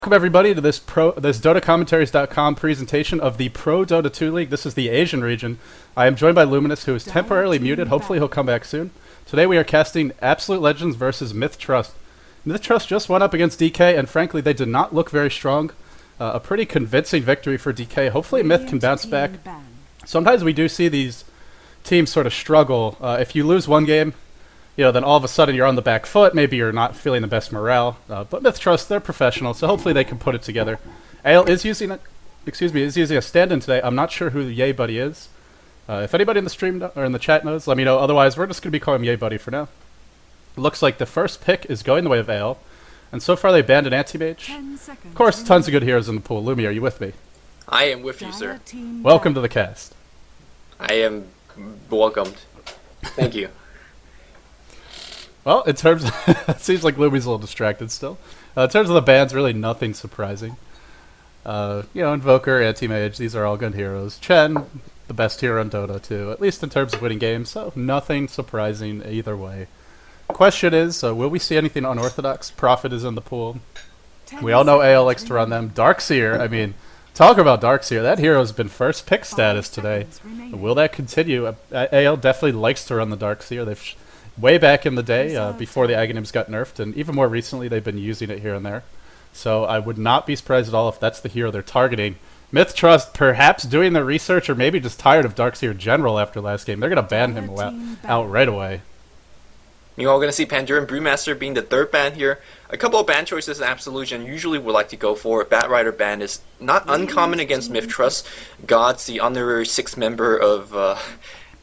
Welcome everybody to this dotacommentaries.com presentation of the Prodota2 League. This is the Asian region. I am joined by Luminous, who is temporarily muted. Hopefully he'll come back soon. Today we are casting Absolute Legends versus MiTH-Trust. MiTH-Trust just went up against DK, and frankly they did not look very strong. A pretty convincing victory for DK. Hopefully Myth can bounce back. Sometimes we do see these teams sort of struggle. If you lose one game, then all of a sudden you're on the back foot. Maybe you're not feeling the best morale. But MiTH-Trust, they're professional, so hopefully they can put it together. Ale is using a stand-in today. I'm not sure who the Yay Buddy is. If anybody in the stream or in the chat knows, let me know. Otherwise, we're just going to be calling him Yay Buddy for now. Looks like the first pick is going the way of Ale. And so far they banned an anti-mage. Of course, tons of good heroes in the pool. Lumi, are you with me? I am with you, sir. Welcome to the cast. I am welcomed. Thank you. Well, in terms of it seems like Lumi's a little distracted still. In terms of the bans, really nothing surprising. Invoker, Anti-Mage, these are all good heroes. Chen, the best hero in Dota too, at least in terms of winning games, so nothing surprising either way. Question is, will we see anything unorthodox? Prophet is in the pool. We all know AL likes to run them. Darkseer, I mean, talk about Darkseer. That hero's been first pick status today. Will that continue? AL definitely likes to run the Darkseer. They've way back in the day, before the Aghanims got nerfed, and even more recently, they've been using it here and there. So I would not be surprised at all if that's the hero they're targeting. MiTH-Trust perhaps doing their research, or maybe just tired of Darkseer in general after last game. They're going to ban him out right away. You're all going to see Pandora and Brewmaster being the third ban here. A couple of ban choices in Absolution usually would like to go for. Batrider ban is not uncommon against MiTH-Trust. Gods, the honorary sixth member of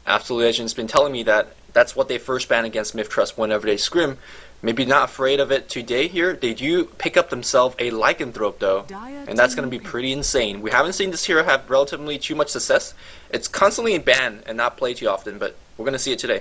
Absolute Legends, has been telling me that that's what they first ban against MiTH-Trust whenever they scrim. Maybe not afraid of it today here. They do pick up themselves a lycanthrope though, and that's going to be pretty insane. We haven't seen this hero have relatively too much success. It's constantly in ban and not played too often, but we're going to see it today.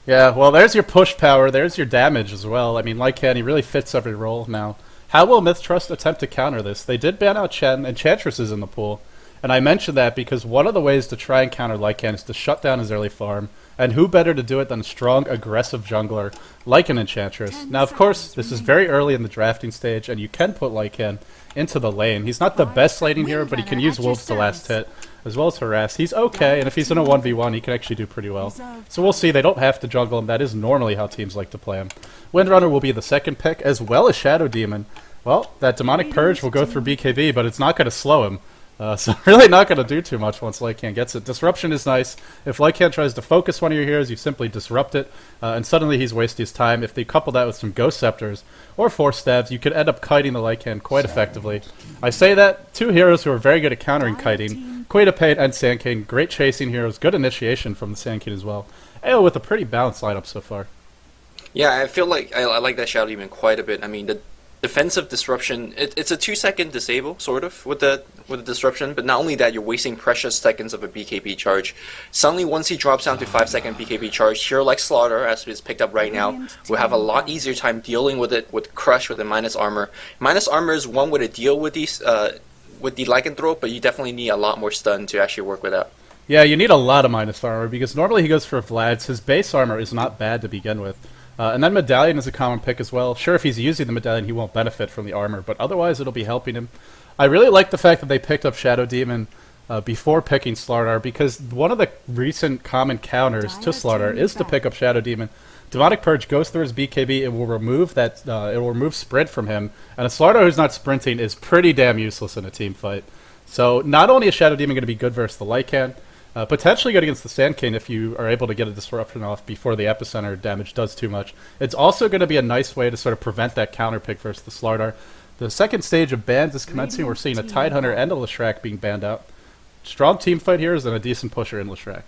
Yeah, well, there's your push power. There's your damage as well. I mean, Lycan, he really fits every role now. How will MiTH-Trust attempt to counter this? They did ban out Chen, enchantress is in the pool. And I mentioned that because one of the ways to try and counter Lycan is to shut down his early farm. And who better to do it than a strong, aggressive jungler like an enchantress? Now, of course, this is very early in the drafting stage, and you can put Lycan into the lane. He's not the best laning hero, but he can use wolves to last hit, as well as harass. He's okay, and if he's in a 1v1, he can actually do pretty well. So we'll see. They don't have to jungle him. That is normally how teams like to play him. Windrunner will be the second pick, as well as Shadow Demon. Well, that Demonic Purge will go through BKB, but it's not going to slow him. So really not going to do too much once Lycan gets it. Disruption is nice. If Lycan tries to focus one of your heroes, you simply disrupt it, and suddenly he's wasting his time. If they couple that with some Ghost Scepters or Force Stabs, you could end up kiting the Lycan quite effectively. I say that, two heroes who are very good at countering kiting, Queen of Pain and Sandking, great chasing heroes, good initiation from the Sandking as well. AO with a pretty balanced lineup so far. Yeah, I feel like I like that Shadow Demon quite a bit. I mean, the defensive disruption, it's a 2-second disable, sort of, with the disruption, but not only that, you're wasting precious seconds of a BKB charge. Suddenly, once he drops down to 5-second BKB charge, hero like Slardar, as is picked up right now, will have a lot easier time dealing with it with Crush with the minus armor. Minus armor is one way to deal with these, with the lycanthrope, but you definitely need a lot more stun to actually work with that. Yeah, you need a lot of minus armor, because normally he goes for Vlad's. His base armor is not bad to begin with. And then Medallion is a common pick as well. Sure, if he's using the Medallion, he won't benefit from the armor, but otherwise it'll be helping him. I really like the fact that they picked up Shadow Demon before picking Slardar, because one of the recent common counters to Slardar is to pick up Shadow Demon. Demonic Purge goes through his BKB, it will remove that. It will remove sprint from him, and a Slardar who's not sprinting is pretty damn useless in a team fight. So not only is Shadow Demon going to be good versus the Lycan, potentially good against the Sandking if you are able to get a disruption off before the epicenter damage does too much. It's also going to be a nice way to sort of prevent that counter pick versus the Slardar. The second stage of bans is commencing. We're seeing a Tidehunter and a Leshrac being banned out. Strong team fight here is and a decent pusher in Leshrac.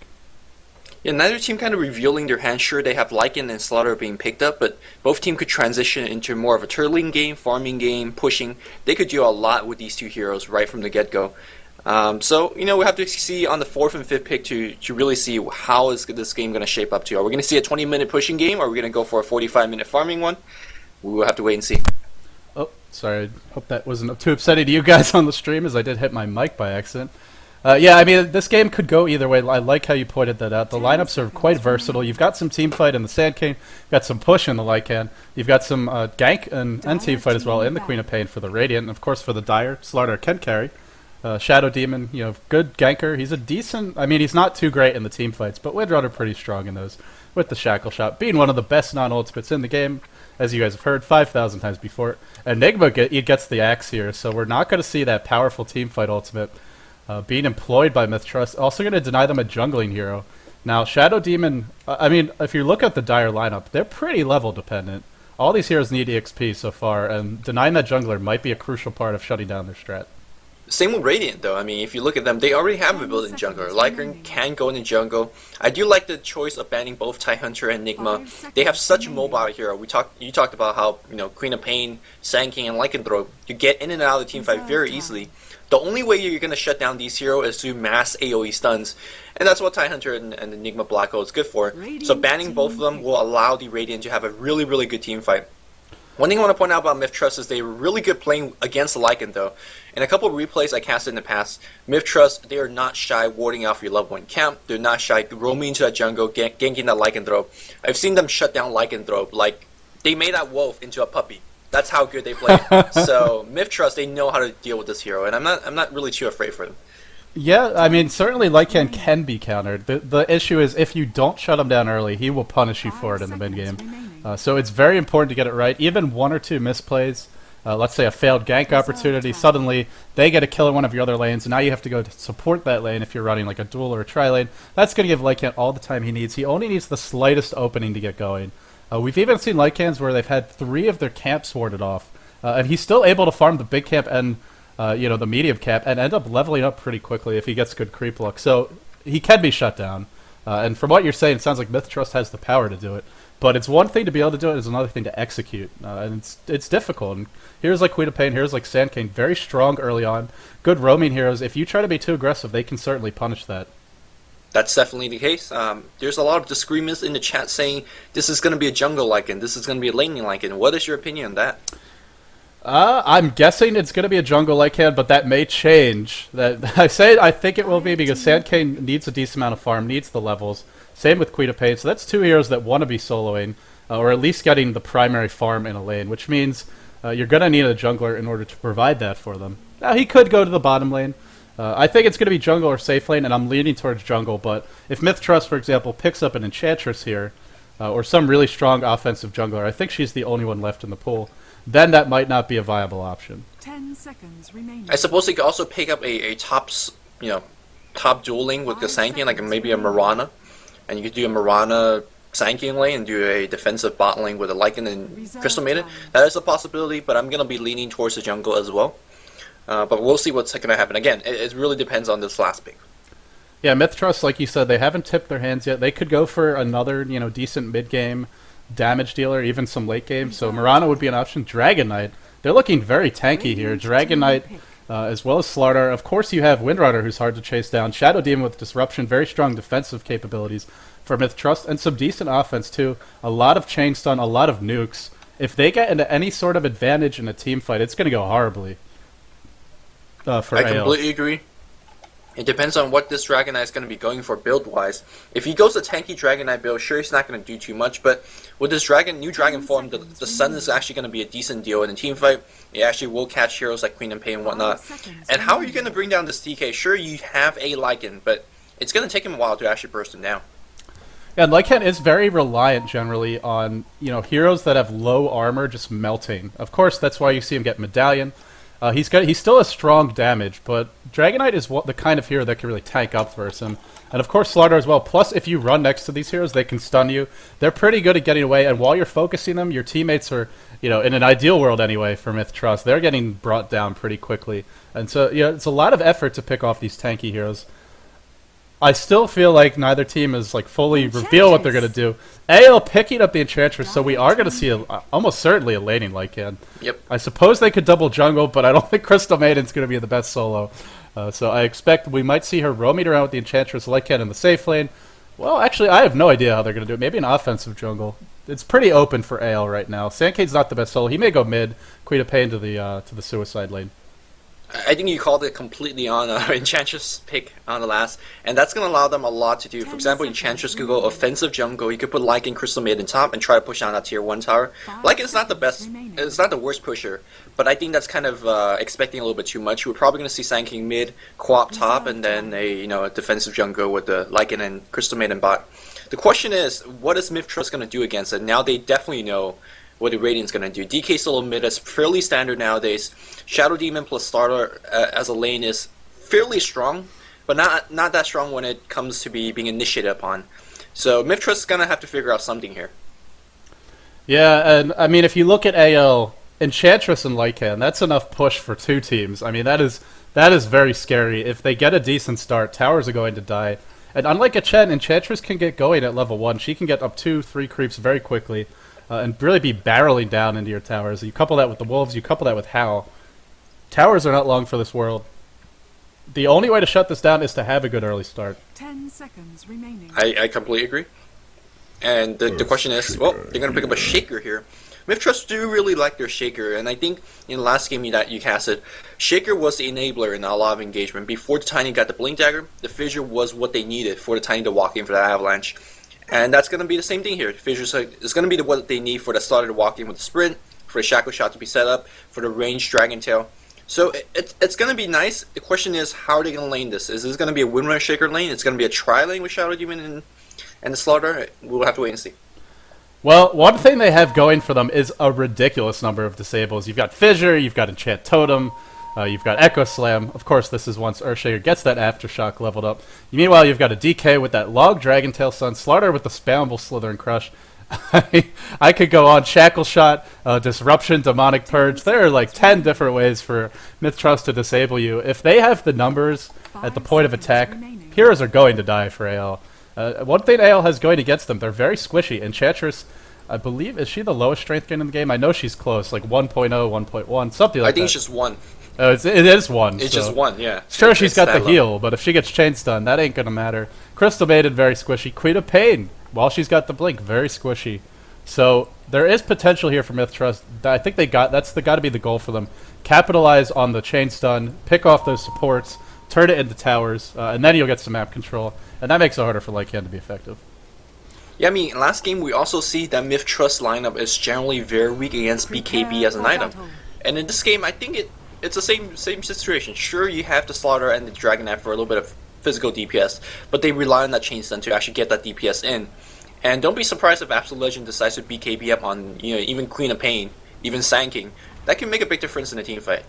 Yeah, neither team kind of revealing their hand. Sure, they have Lycan and Slardar being picked up, but both teams could transition into more of a turtling game, farming game, pushing. They could do a lot with these two heroes right from the get-go. So, we have to see on the 4th and 5th pick to really see how is this game going to shape up to. Are we going to see a 20-minute pushing game, or are we going to go for a 45-minute farming one? We will have to wait and see. Oh, sorry. I hope that wasn't too upsetting to you guys on the stream, as I did hit my mic by accident. Yeah, I mean, this game could go either way. I like how you pointed that out. The lineups are quite versatile. You've got some team fight in the Sandking, you've got some push in the lycan, you've got some gank and team fight as well in the Queen of Pain for the Radiant, and of course for the Dire, Slardar can carry. Shadow Demon, good ganker. He's a decent... I mean, he's not too great in the team fights, but Windrunner pretty strong in those. With the Shackle Shot being one of the best non-ultimates in the game, as you guys have heard 5,000 times before. Enigma gets the axe here, so we're not going to see that powerful team fight ultimate being employed by MiTH-Trust. Also going to deny them a jungling hero. Now, Shadow Demon... I mean, if you look at the Dire lineup, they're pretty level dependent. All these heroes need EXP so far, and denying that jungler might be a crucial part of shutting down their strat. Same with Radiant, though. I mean, if you look at them, they already have a built-in jungler. Lycan can go in the jungle. I do like the choice of banning both Tidehunter and Enigma. They have such a mobile hero. You talked about how, Queen of Pain, Sandking, and Lycanthrope, you get in and out of the team fight very easily. The only way you're going to shut down these heroes is through mass AoE stuns, and that's what Tidehunter and Enigma Black Hole is good for. So banning both of them will allow the Radiant to have a really, really good team fight. One thing I want to point out about MiTH-Trust is they're really good playing against the Lycan, though. In a couple of replays I casted in the past, MiTH-Trust, they are not shy warding off your level 1 camp. They're not shy roaming into that jungle, ganking that lycanthrope. I've seen them shut down lycanthrope. Like, they made that wolf into a puppy. That's how good they play. So, MiTH-Trust, they know how to deal with this hero, and I'm not really too afraid for them. Yeah, I mean, certainly Lycan can be countered. The issue is if you don't shut him down early, he will punish you for it in the mid-game. So it's very important to get it right. Even one or two misplays, let's say a failed gank opportunity, suddenly they get a kill in one of your other lanes, and now you have to go to support that lane if you're running like a duel or a tri-lane. That's going to give Lycan all the time he needs. He only needs the slightest opening to get going. We've even seen Lycans where they've had 3 of their camps warded off, and he's still able to farm the big camp and the medium camp and end up leveling up pretty quickly if he gets good creep luck. So he can be shut down. And from what you're saying, it sounds like MiTH-Trust has the power to do it. But it's one thing to be able to do it, it's another thing to execute. And it's difficult. And heroes like Queen of Pain, heroes like Sandking, very strong early on. Good roaming heroes. If you try to be too aggressive, they can certainly punish that. That's definitely the case. There's a lot of disagreements in the chat saying this is going to be a jungle Lycan, this is going to be a laning Lycan. What is your opinion on that? I'm guessing it's going to be a jungle Lycan, but that may change. I think it will be because Sandking needs a decent amount of farm, needs the levels. Same with Queen of Pain. So that's 2 heroes that want to be soloing, or at least getting the primary farm in a lane, which means you're going to need a jungler in order to provide that for them. Now, he could go to the bottom lane. I think it's going to be jungle or safe lane, and I'm leaning towards jungle, but if MiTH-Trust, for example, picks up an enchantress here, or some really strong offensive jungler, I think she's the only one left in the pool, then that might not be a viable option. 10 seconds remaining. I suppose they could also pick up a top dueling with the Sandking, like maybe a Mirana, and you could do a Mirana Sandking lane and do a defensive bot lane with a Lycan and Crystal Maiden. That is a possibility, but I'm going to be leaning towards the jungle as well. But we'll see what's going to happen. Again, it really depends on this last pick. Yeah, MiTH-Trust, like you said, they haven't tipped their hands yet. They could go for another, decent mid-game damage dealer, even some late game. So Mirana would be an option. Dragon Knight, they're looking very tanky here. Dragon Knight, as well as Slardar. Of course, you have Windrunner, who's hard to chase down. Shadow Demon with Disruption, very strong defensive capabilities for MiTH-Trust, and some decent offense too. A lot of chain stun, a lot of nukes. If they get into any sort of advantage in a team fight, it's going to go horribly. I completely agree. It depends on what this Dragon Knight is going to be going for build-wise. If he goes a tanky Dragon Knight build, sure, he's not going to do too much, but with this new Dragon form, the Sun is actually going to be a decent deal in a team fight. It actually will catch heroes like Queen and Pain and whatnot. And how are you going to bring down this DK? Sure, you have a Lycan, but it's going to take him a while to actually burst him down. Yeah, and Lycan is very reliant generally on heroes that have low armor just melting. Of course, that's why you see him get Medallion. He still has strong damage, but Dragon Knight is the kind of hero that can really tank up versus him. And of course Slardar as well. Plus, if you run next to these heroes, they can stun you. They're pretty good at getting away, and while you're focusing them, your teammates are, in an ideal world anyway for MiTH-Trust, they're getting brought down pretty quickly. And so, it's a lot of effort to pick off these tanky heroes. I still feel like neither team is fully reveal what they're going to do. AL picking up the Enchantress, so we are going to see almost certainly a laning Lycan. Yep. I suppose they could double jungle, but I don't think Crystal Maiden's going to be the best solo. So I expect we might see her roaming around with the Enchantress Lycan in the safe lane. Well, actually, I have no idea how they're going to do it. Maybe an offensive jungle. It's pretty open for AL right now. Sandkane's not the best solo. He may go mid, Queen of Pain to the suicide lane. I think you called it completely on Enchantress pick on the last, and that's going to allow them a lot to do. For example, Enchantress could go offensive jungle. You could put Lycan Crystal Maiden top and try to push down that tier 1 tower. Lycan's not the best, it's not the worst pusher, but I think that's kind of expecting a little bit too much. We're probably going to see sandking mid, co-op top, and then a defensive jungle with the Lycan and Crystal Maiden bot. The question is, what is MiTH-Trust going to do against it? Now they definitely know what the Radiant's going to do. DK solo mid is fairly standard nowadays. Shadow Demon plus Slardar as a lane is fairly strong, but not that strong when it comes to being initiated upon. So MiTH-Trust is going to have to figure out something here. Yeah, and I mean, if you look at AL, Enchantress and Lycan, that's enough push for 2 teams. I mean, that is very scary. If they get a decent start, towers are going to die. And unlike a Chen, Enchantress can get going at level 1. She can get up 2, 3 creeps very quickly. And really be barreling down into your towers. You couple that with the wolves, you couple that with Howl. Towers are not long for this world. The only way to shut this down is to have a good early start. 10 seconds remaining. I completely agree. And the question is, well, they're going to pick up a shaker here. MiTH-Trust do really like their shaker, and I think in the last game that you casted, shaker was the enabler in a lot of engagement. Before the Tiny got the blink dagger, the fissure was what they needed for the Tiny to walk in for that avalanche. And that's going to be the same thing here. Fissures is going to be what they need for the starter to walk in with the sprint, for the shackle shot to be set up, for the ranged dragon tail. So it's going to be nice. The question is, how are they going to lane this? Is this going to be a windrunner shaker lane? It's going to be a tri lane with Shadow Demon and the Slardar? We'll have to wait and see. Well, one thing they have going for them is a ridiculous number of disables. You've got Fissure, you've got Enchant Totem, you've got Echo Slam. Of course, this is once Earthshaker gets that Aftershock leveled up. Meanwhile, you've got a DK with that Log Dragon Tail Sun, Slardar with the spammable Slither and Crush. I could go on. Shackle Shot, Disruption, Demonic Purge. There are like 10 different ways for MiTH-Trust to disable you. If they have the numbers at the point of attack, heroes are going to die for AL. One thing AL has going against them, they're very squishy. Enchantress, I believe, is she the lowest strength gain in the game? I know she's close, like 1.0, 1.1, something like that. I think it's just 1. It is 1. It's just 1, yeah. Sure, she's got the heal, but if she gets chain stun, that ain't gonna matter. Crystal Maiden, very squishy. Queen of Pain, while she's got the blink, very squishy. So there is potential here for MiTH-Trust. I think that's got to be the goal for them. Capitalize on the chain stun, pick off those supports, turn it into towers, and then you'll get some map control, and that makes it harder for Lycan to be effective. Yeah, I mean, last game we also see that MiTH-Trust lineup is generally very weak against BKB as an item. And in this game, I think it's the same situation. Sure, you have the Slardar and the Dragonite for a little bit of physical DPS, but they rely on that chain stun to actually get that DPS in. And don't be surprised if Absolute Legend decides to BKB up on even Queen of Pain, even Sandking. That can make a big difference in a team fight.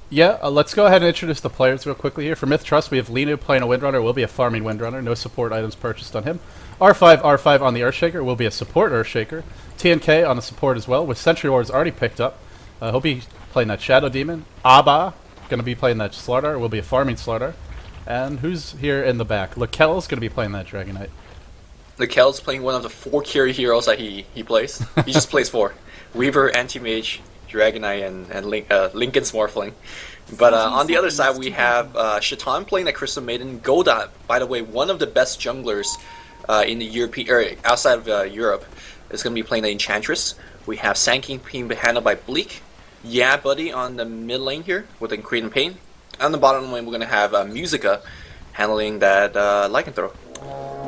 Yeah, let's go ahead and introduce the players real quickly here. For MiTH-Trust, we have Linu playing a Windrunner, will be a farming Windrunner, no support items purchased on him. R5 on the Earthshaker, will be a support Earthshaker. TNK on the support as well, with Sentry Wars already picked up. He'll be playing that Shadow Demon. Abba, going to be playing that Slardar, will be a farming Slardar. And who's here in the back? Lakel's going to be playing that Dragonite. Lakel's playing one of the 4 carry heroes that he plays. He just plays 4. Weaver, Anti-Mage, Dragonite, and Lycan's Morphling. But on the other side, we have Shaitan playing the Crystal Maiden. Godot, by the way, one of the best junglers in the European, outside of Europe, is going to be playing the Enchantress. We have Sandking being handled by Bleak. Yeah, Buddy on the mid lane here with the Queen of Pain. On the bottom lane, we're going to have Musica handling that lycanthrope.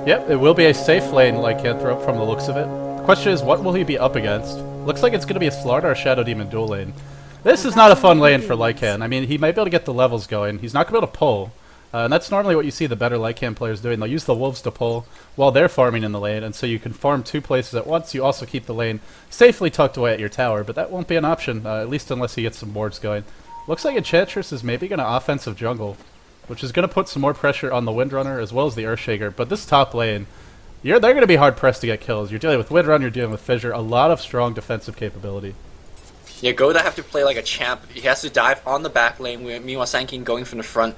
Yep, it will be a safe lane lycanthrope from the looks of it. The question is, what will he be up against? Looks like it's going to be a Slardar Shadow Demon dual lane. This is not a fun lane for Lycan. I mean, he might be able to get the levels going. He's not going to be able to pull. And that's normally what you see the better Lycan players doing. They'll use the wolves to pull while they're farming in the lane, and so you can farm 2 places at once. You also keep the lane safely tucked away at your tower, but that won't be an option, at least unless he gets some boards going. Looks like Enchantress is maybe going to offensive jungle, which is going to put some more pressure on the Windrunner as well as the Earthshaker. But this top lane, they're going to be hard-pressed to get kills. You're dealing with Windrunner, you're dealing with Fissure, a lot of strong defensive capability. Yeah, Goda have to play like a champ. He has to dive on the back lane, meanwhile Sandking going from the front.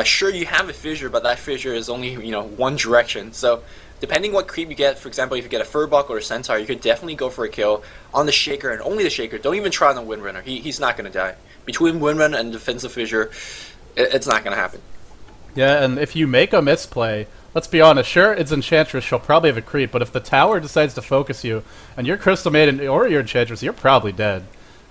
Sure, you have a Fissure, but that Fissure is only, one direction. So, depending what creep you get, for example, if you get a Furbuck or a Centaur, you could definitely go for a kill on the Shaker, and only the Shaker. Don't even try on the Windrunner. He's not going to die. Between Windrunner and defensive Fissure, it's not going to happen. Yeah, and if you make a misplay, let's be honest, sure, it's Enchantress, she'll probably have a creep, but if the tower decides to focus you, and you're Crystal Maiden or you're Enchantress, you're probably dead.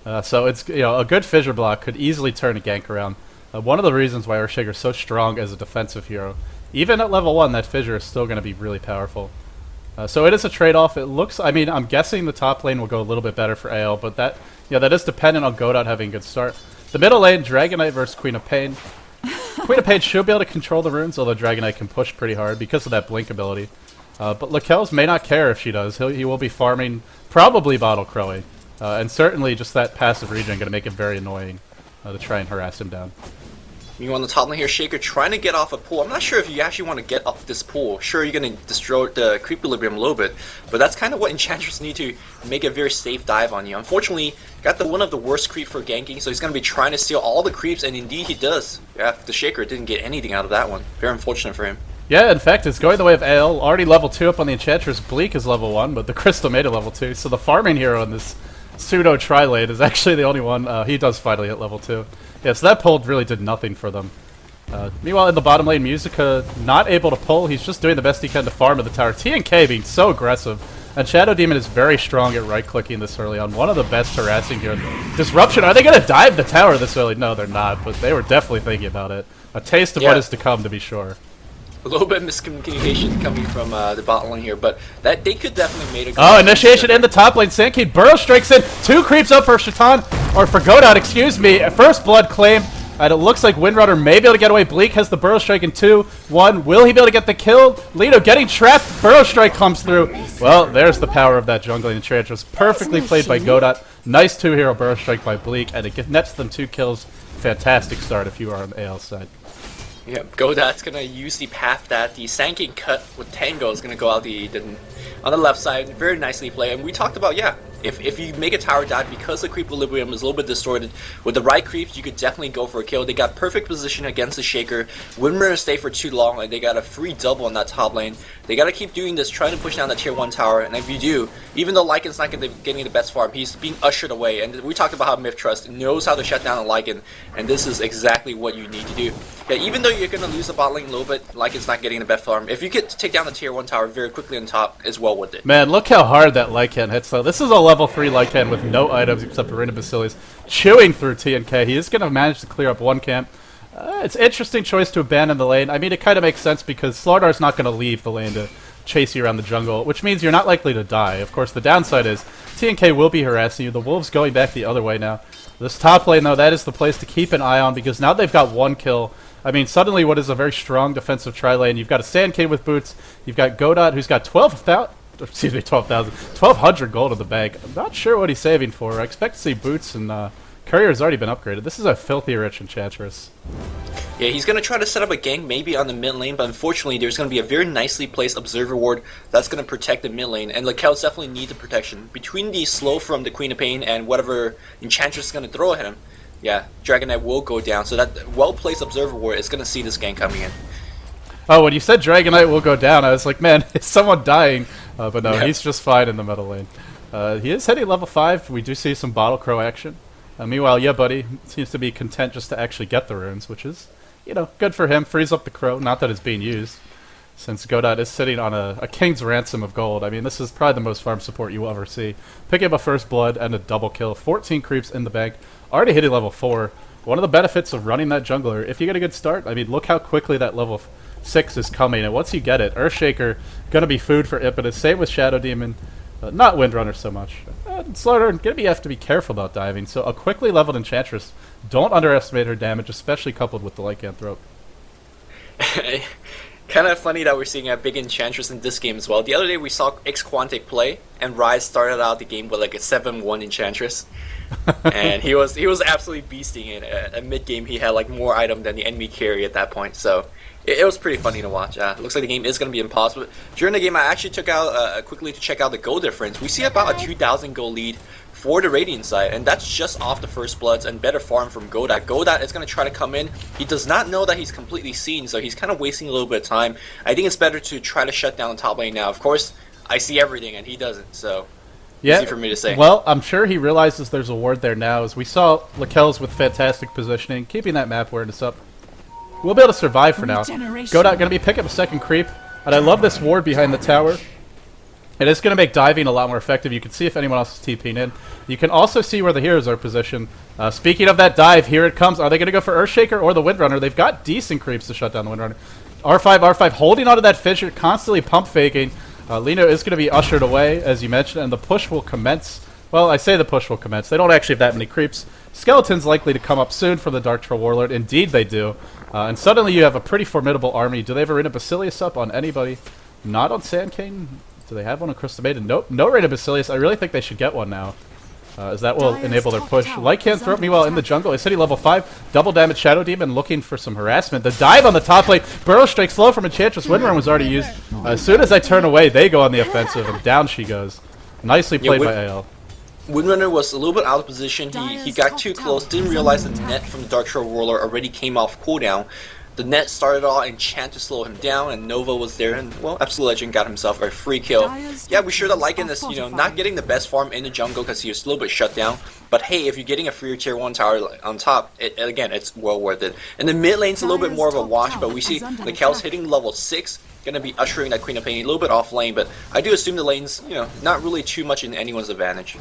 So it's a good fissure block could easily turn a gank around. One of the reasons why Earthshaker is so strong as a defensive hero. Even at level 1, that fissure is still going to be really powerful. So it is a trade-off. It looks, I mean, I'm guessing the top lane will go a little bit better for AL, but that is dependent on Godot having a good start. The middle lane, Dragon Knight versus Queen of Pain. Queen of Pain should be able to control the runes, although Dragon Knight can push pretty hard because of that blink ability. But Lakels may not care if she does. He will be farming, probably bottle crowing. And certainly just that passive regen going to make it very annoying to try and harass him down. You on the top lane here, Shaker trying to get off a pool. I'm not sure if you actually want to get up this pool. Sure, you're going to destroy the creep equilibrium a little bit, but that's kind of what Enchantress need to make a very safe dive on you. Unfortunately, got one of the worst creep for ganking, so he's going to be trying to steal all the creeps, and indeed he does. Yeah, the Shaker didn't get anything out of that one. Very unfortunate for him. Yeah, in fact, it's going the way of Ale. Already level 2 up on the Enchantress. Bleak is level 1, but the Crystal made it level 2, so the farming hero in this pseudo tri-lane is actually the only one. He does finally hit level 2. Yeah, so that pull really did nothing for them. Meanwhile, in the bottom lane, Musica not able to pull. He's just doing the best he can to farm at the tower. TNK being so aggressive. And Shadow Demon is very strong at right-clicking this early on. One of the best harassing here. Disruption, are they going to dive the tower this early? No, they're not, but they were definitely thinking about it. A taste of what is to come, to be sure. A little bit of miscommunication coming from the bot lane here, but that they could definitely make a good initiation in the top lane. Sandking Burrow strikes in. 2 creeps up for Shaitan, or for Godot, excuse me. First blood claim. And it looks like Windrunner may be able to get away. Bleak has the Burrow Strike in 2, 1. Will he be able to get the kill? Lido getting trapped. Burrow Strike comes through. Well, there's the power of that jungling Enchantress. Perfectly played by Godot. Nice 2-hero Burrow Strike by Bleak, and it nets them 2 kills. Fantastic start if you are on AL side. Yeah, Godot's gonna use the path that the Sandking cut with Tango is gonna go out on the left side. Very nicely played. And we talked about, if you make a tower dive because the creep equilibrium is a little bit distorted, with the right creeps, you could definitely go for a kill. They got perfect position against the Shaker. Windrunner stay for too long, and they got a free double on that top lane. They gotta keep doing this, trying to push down the tier 1 tower, and if you do, even though Lycan's not getting the best farm, he's being ushered away. And we talked about how MiTH-Trust knows how to shut down a Lycan, and this is exactly what you need to do. Yeah, even though you're gonna lose the bot lane a little bit, Lycan's not getting the best farm. If you get to take down the tier 1 tower very quickly on top, it's well worth it. Man, look how hard that Lycan hits though. This is a level 3 Lycan with no items except Arena Basilis, chewing through TNK. He is going to manage to clear up 1 camp. It's an interesting choice to abandon the lane. I mean, it kind of makes sense because Slardar's not going to leave the lane to chase you around the jungle, which means you're not likely to die. Of course, the downside is TNK will be harassing you. The Wolves going back the other way now. This top lane, though, that is the place to keep an eye on because now they've got 1 kill. I mean, suddenly what is a very strong defensive tri-lane. You've got a Sandking with boots. You've got Godot, who's got 12,000 gold in the bank. I'm not sure what he's saving for. I expect to see boots, and Courier's already been upgraded. This is a filthy rich Enchantress. Yeah, he's going to try to set up a gank maybe on the mid lane, but unfortunately there's going to be a very nicely placed Observer Ward that's going to protect the mid lane, and Lakels definitely need the protection. Between the slow from the Queen of Pain and whatever Enchantress is going to throw at him, yeah, Dragon Knight will go down, so that well-placed Observer Ward is going to see this gank coming in. Oh, when you said Dragon Knight will go down, I was like, man, is someone dying? But no, he's just fine in the middle lane. He is hitting level 5. We do see some Bottle Crow action. Meanwhile, yeah, buddy seems to be content just to actually get the runes, which is, good for him. Frees up the Crow. Not that it's being used, since Godot is sitting on a King's Ransom of gold. I mean, this is probably the most farm support you will ever see. Picking up a first blood and a double kill. 14 creeps in the bank. Already hitting level 4. One of the benefits of running that jungler, if you get a good start, I mean, look how quickly that level 6 is coming, and once you get it, Earthshaker gonna be food for Impetus. Same with Shadow Demon, not Windrunner so much. Slardar gonna have to be careful about diving. So a quickly leveled Enchantress, don't underestimate her damage, especially coupled with the lycanthrope. Kind of funny that we're seeing a big Enchantress in this game as well. The other day we saw X Quantic play, and Rise started out the game with like a 7-1 Enchantress. And he was absolutely beasting it. At mid game he had like more item than the enemy carry at that point, so it was pretty funny to watch. Looks like the game is going to be impossible. During the game I actually took out quickly to check out the gold difference. We see about a 2,000 gold lead for the Radiant side, and that's just off the first bloods and better farm from Godot. Godot is going to try to come in. He does not know that he's completely seen, so he's kind of wasting a little bit of time. I think it's better to try to shut down the top lane now. Of course, I see everything and he doesn't, so easy for me to say. Well, I'm sure he realizes there's a ward there now, as we saw Lakels with fantastic positioning, keeping that map awareness up. We'll be able to survive for now. Godot going to be picking up a second creep, and I love this ward behind the tower. It is going to make diving a lot more effective. You can see if anyone else is TPing in. You can also see where the heroes are positioned. Speaking of that dive, here it comes. Are they going to go for Earthshaker or the Windrunner? They've got decent creeps to shut down the Windrunner. R5 holding onto that fissure, constantly pump faking. Lino is going to be ushered away, as you mentioned, and the push will commence. Well, I say the push will commence. They don't actually have that many creeps. Skeletons likely to come up soon from the Dark Troll Warlord. Indeed they do. And suddenly you have a pretty formidable army. Do they have a Arena Basilius up on anybody? Not on Sandking. Do they have one on Crystal Maiden? Nope. No Arena Basilius. I really think they should get one now. As that will enable their push. Lycanthrope, meanwhile, in the jungle. Is City level 5. Double damage Shadow Demon looking for some harassment. The dive on the top lane. Burrow Strike slow from Enchantress. Windrunner was already used. As soon as I turn away, they go on the offensive, and down she goes. Nicely played by AL. Windrunner was a little bit out of position. He got too close, didn't realize the net from the Dark Troll Warlord already came off cooldown. The net started all enchant to slow him down, and Nova was there, and well, Absolute Legend got himself a free kill. Yeah, we sure that Lycan is, not getting the best farm in the jungle because he was a little bit shut down. But hey, if you're getting a free tier 1 tower on top, again, it's well worth it. And the mid lane's a little bit more of a wash, but we see Lycan's hitting level 6, gonna be ushering that Queen of Pain a little bit off lane, but I do assume the lane's, not really too much in anyone's advantage.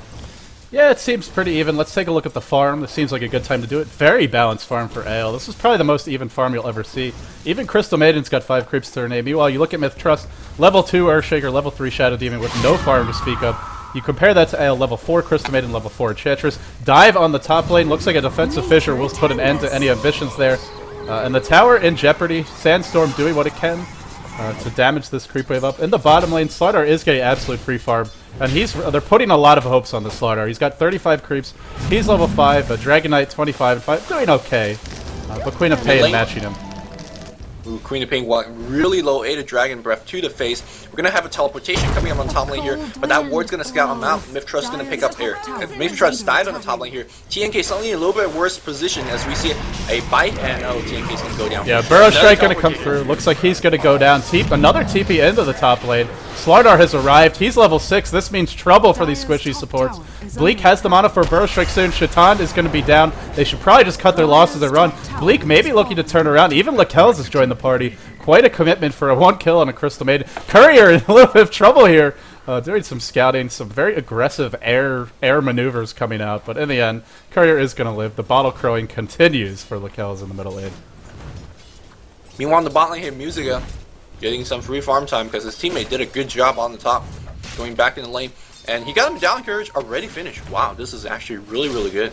Yeah, it seems pretty even. Let's take a look at the farm. This seems like a good time to do it. Very balanced farm for Ale. This is probably the most even farm you'll ever see. Even Crystal Maiden's got 5 creeps to her name. Meanwhile, you look at MiTH-Trust, level 2 Earthshaker, level 3 Shadow Demon with no farm to speak of. You compare that to Ale, level 4 Crystal Maiden, level 4 Enchantress. Dive on the top lane. Looks like a defensive fissure will put an end to any ambitions there. And the tower in jeopardy. Sandstorm doing what it can to damage this creep wave up. In the bottom lane, Slardar is getting absolute free farm. And they're putting a lot of hopes on the Slardar. He's got 35 creeps. He's level 5. Dragon Knight 25 and 5. Doing okay. But Queen of Pain matching him. Ooh, Queen of Pain walked really low, ate a Dragon Breath to the face. We're going to have a teleportation coming up on top lane here, but that ward's going to scout him out. MiTH-Trust is going to pick up here. If MiTH-Trust died on the top lane here, TNK suddenly in a little bit worse position as we see a bite, and TNK is going to go down. Yeah, Burrow Strike going to come through. Looks like he's going to go down. Another TP into the top lane. Slardar has arrived. He's level 6. This means trouble for these squishy supports. Bleak has the mana for a Burrow Strike soon. Shaitan is going to be down. They should probably just cut their losses and run. Bleak may be looking to turn around. Even Lakel's has joined the party. Quite a commitment for a 1 kill on a Crystal Maiden. Courier in a little bit of trouble here. Doing some scouting. Some very aggressive air maneuvers coming out. But in the end, Courier is going to live. The bottle crowing continues for Lakel's in the middle lane. Meanwhile, on the bot lane here, Musica getting some free farm time because his teammate did a good job on the top, going back in the lane, and he got him down. Courage already finished. Wow, this is actually really, really good.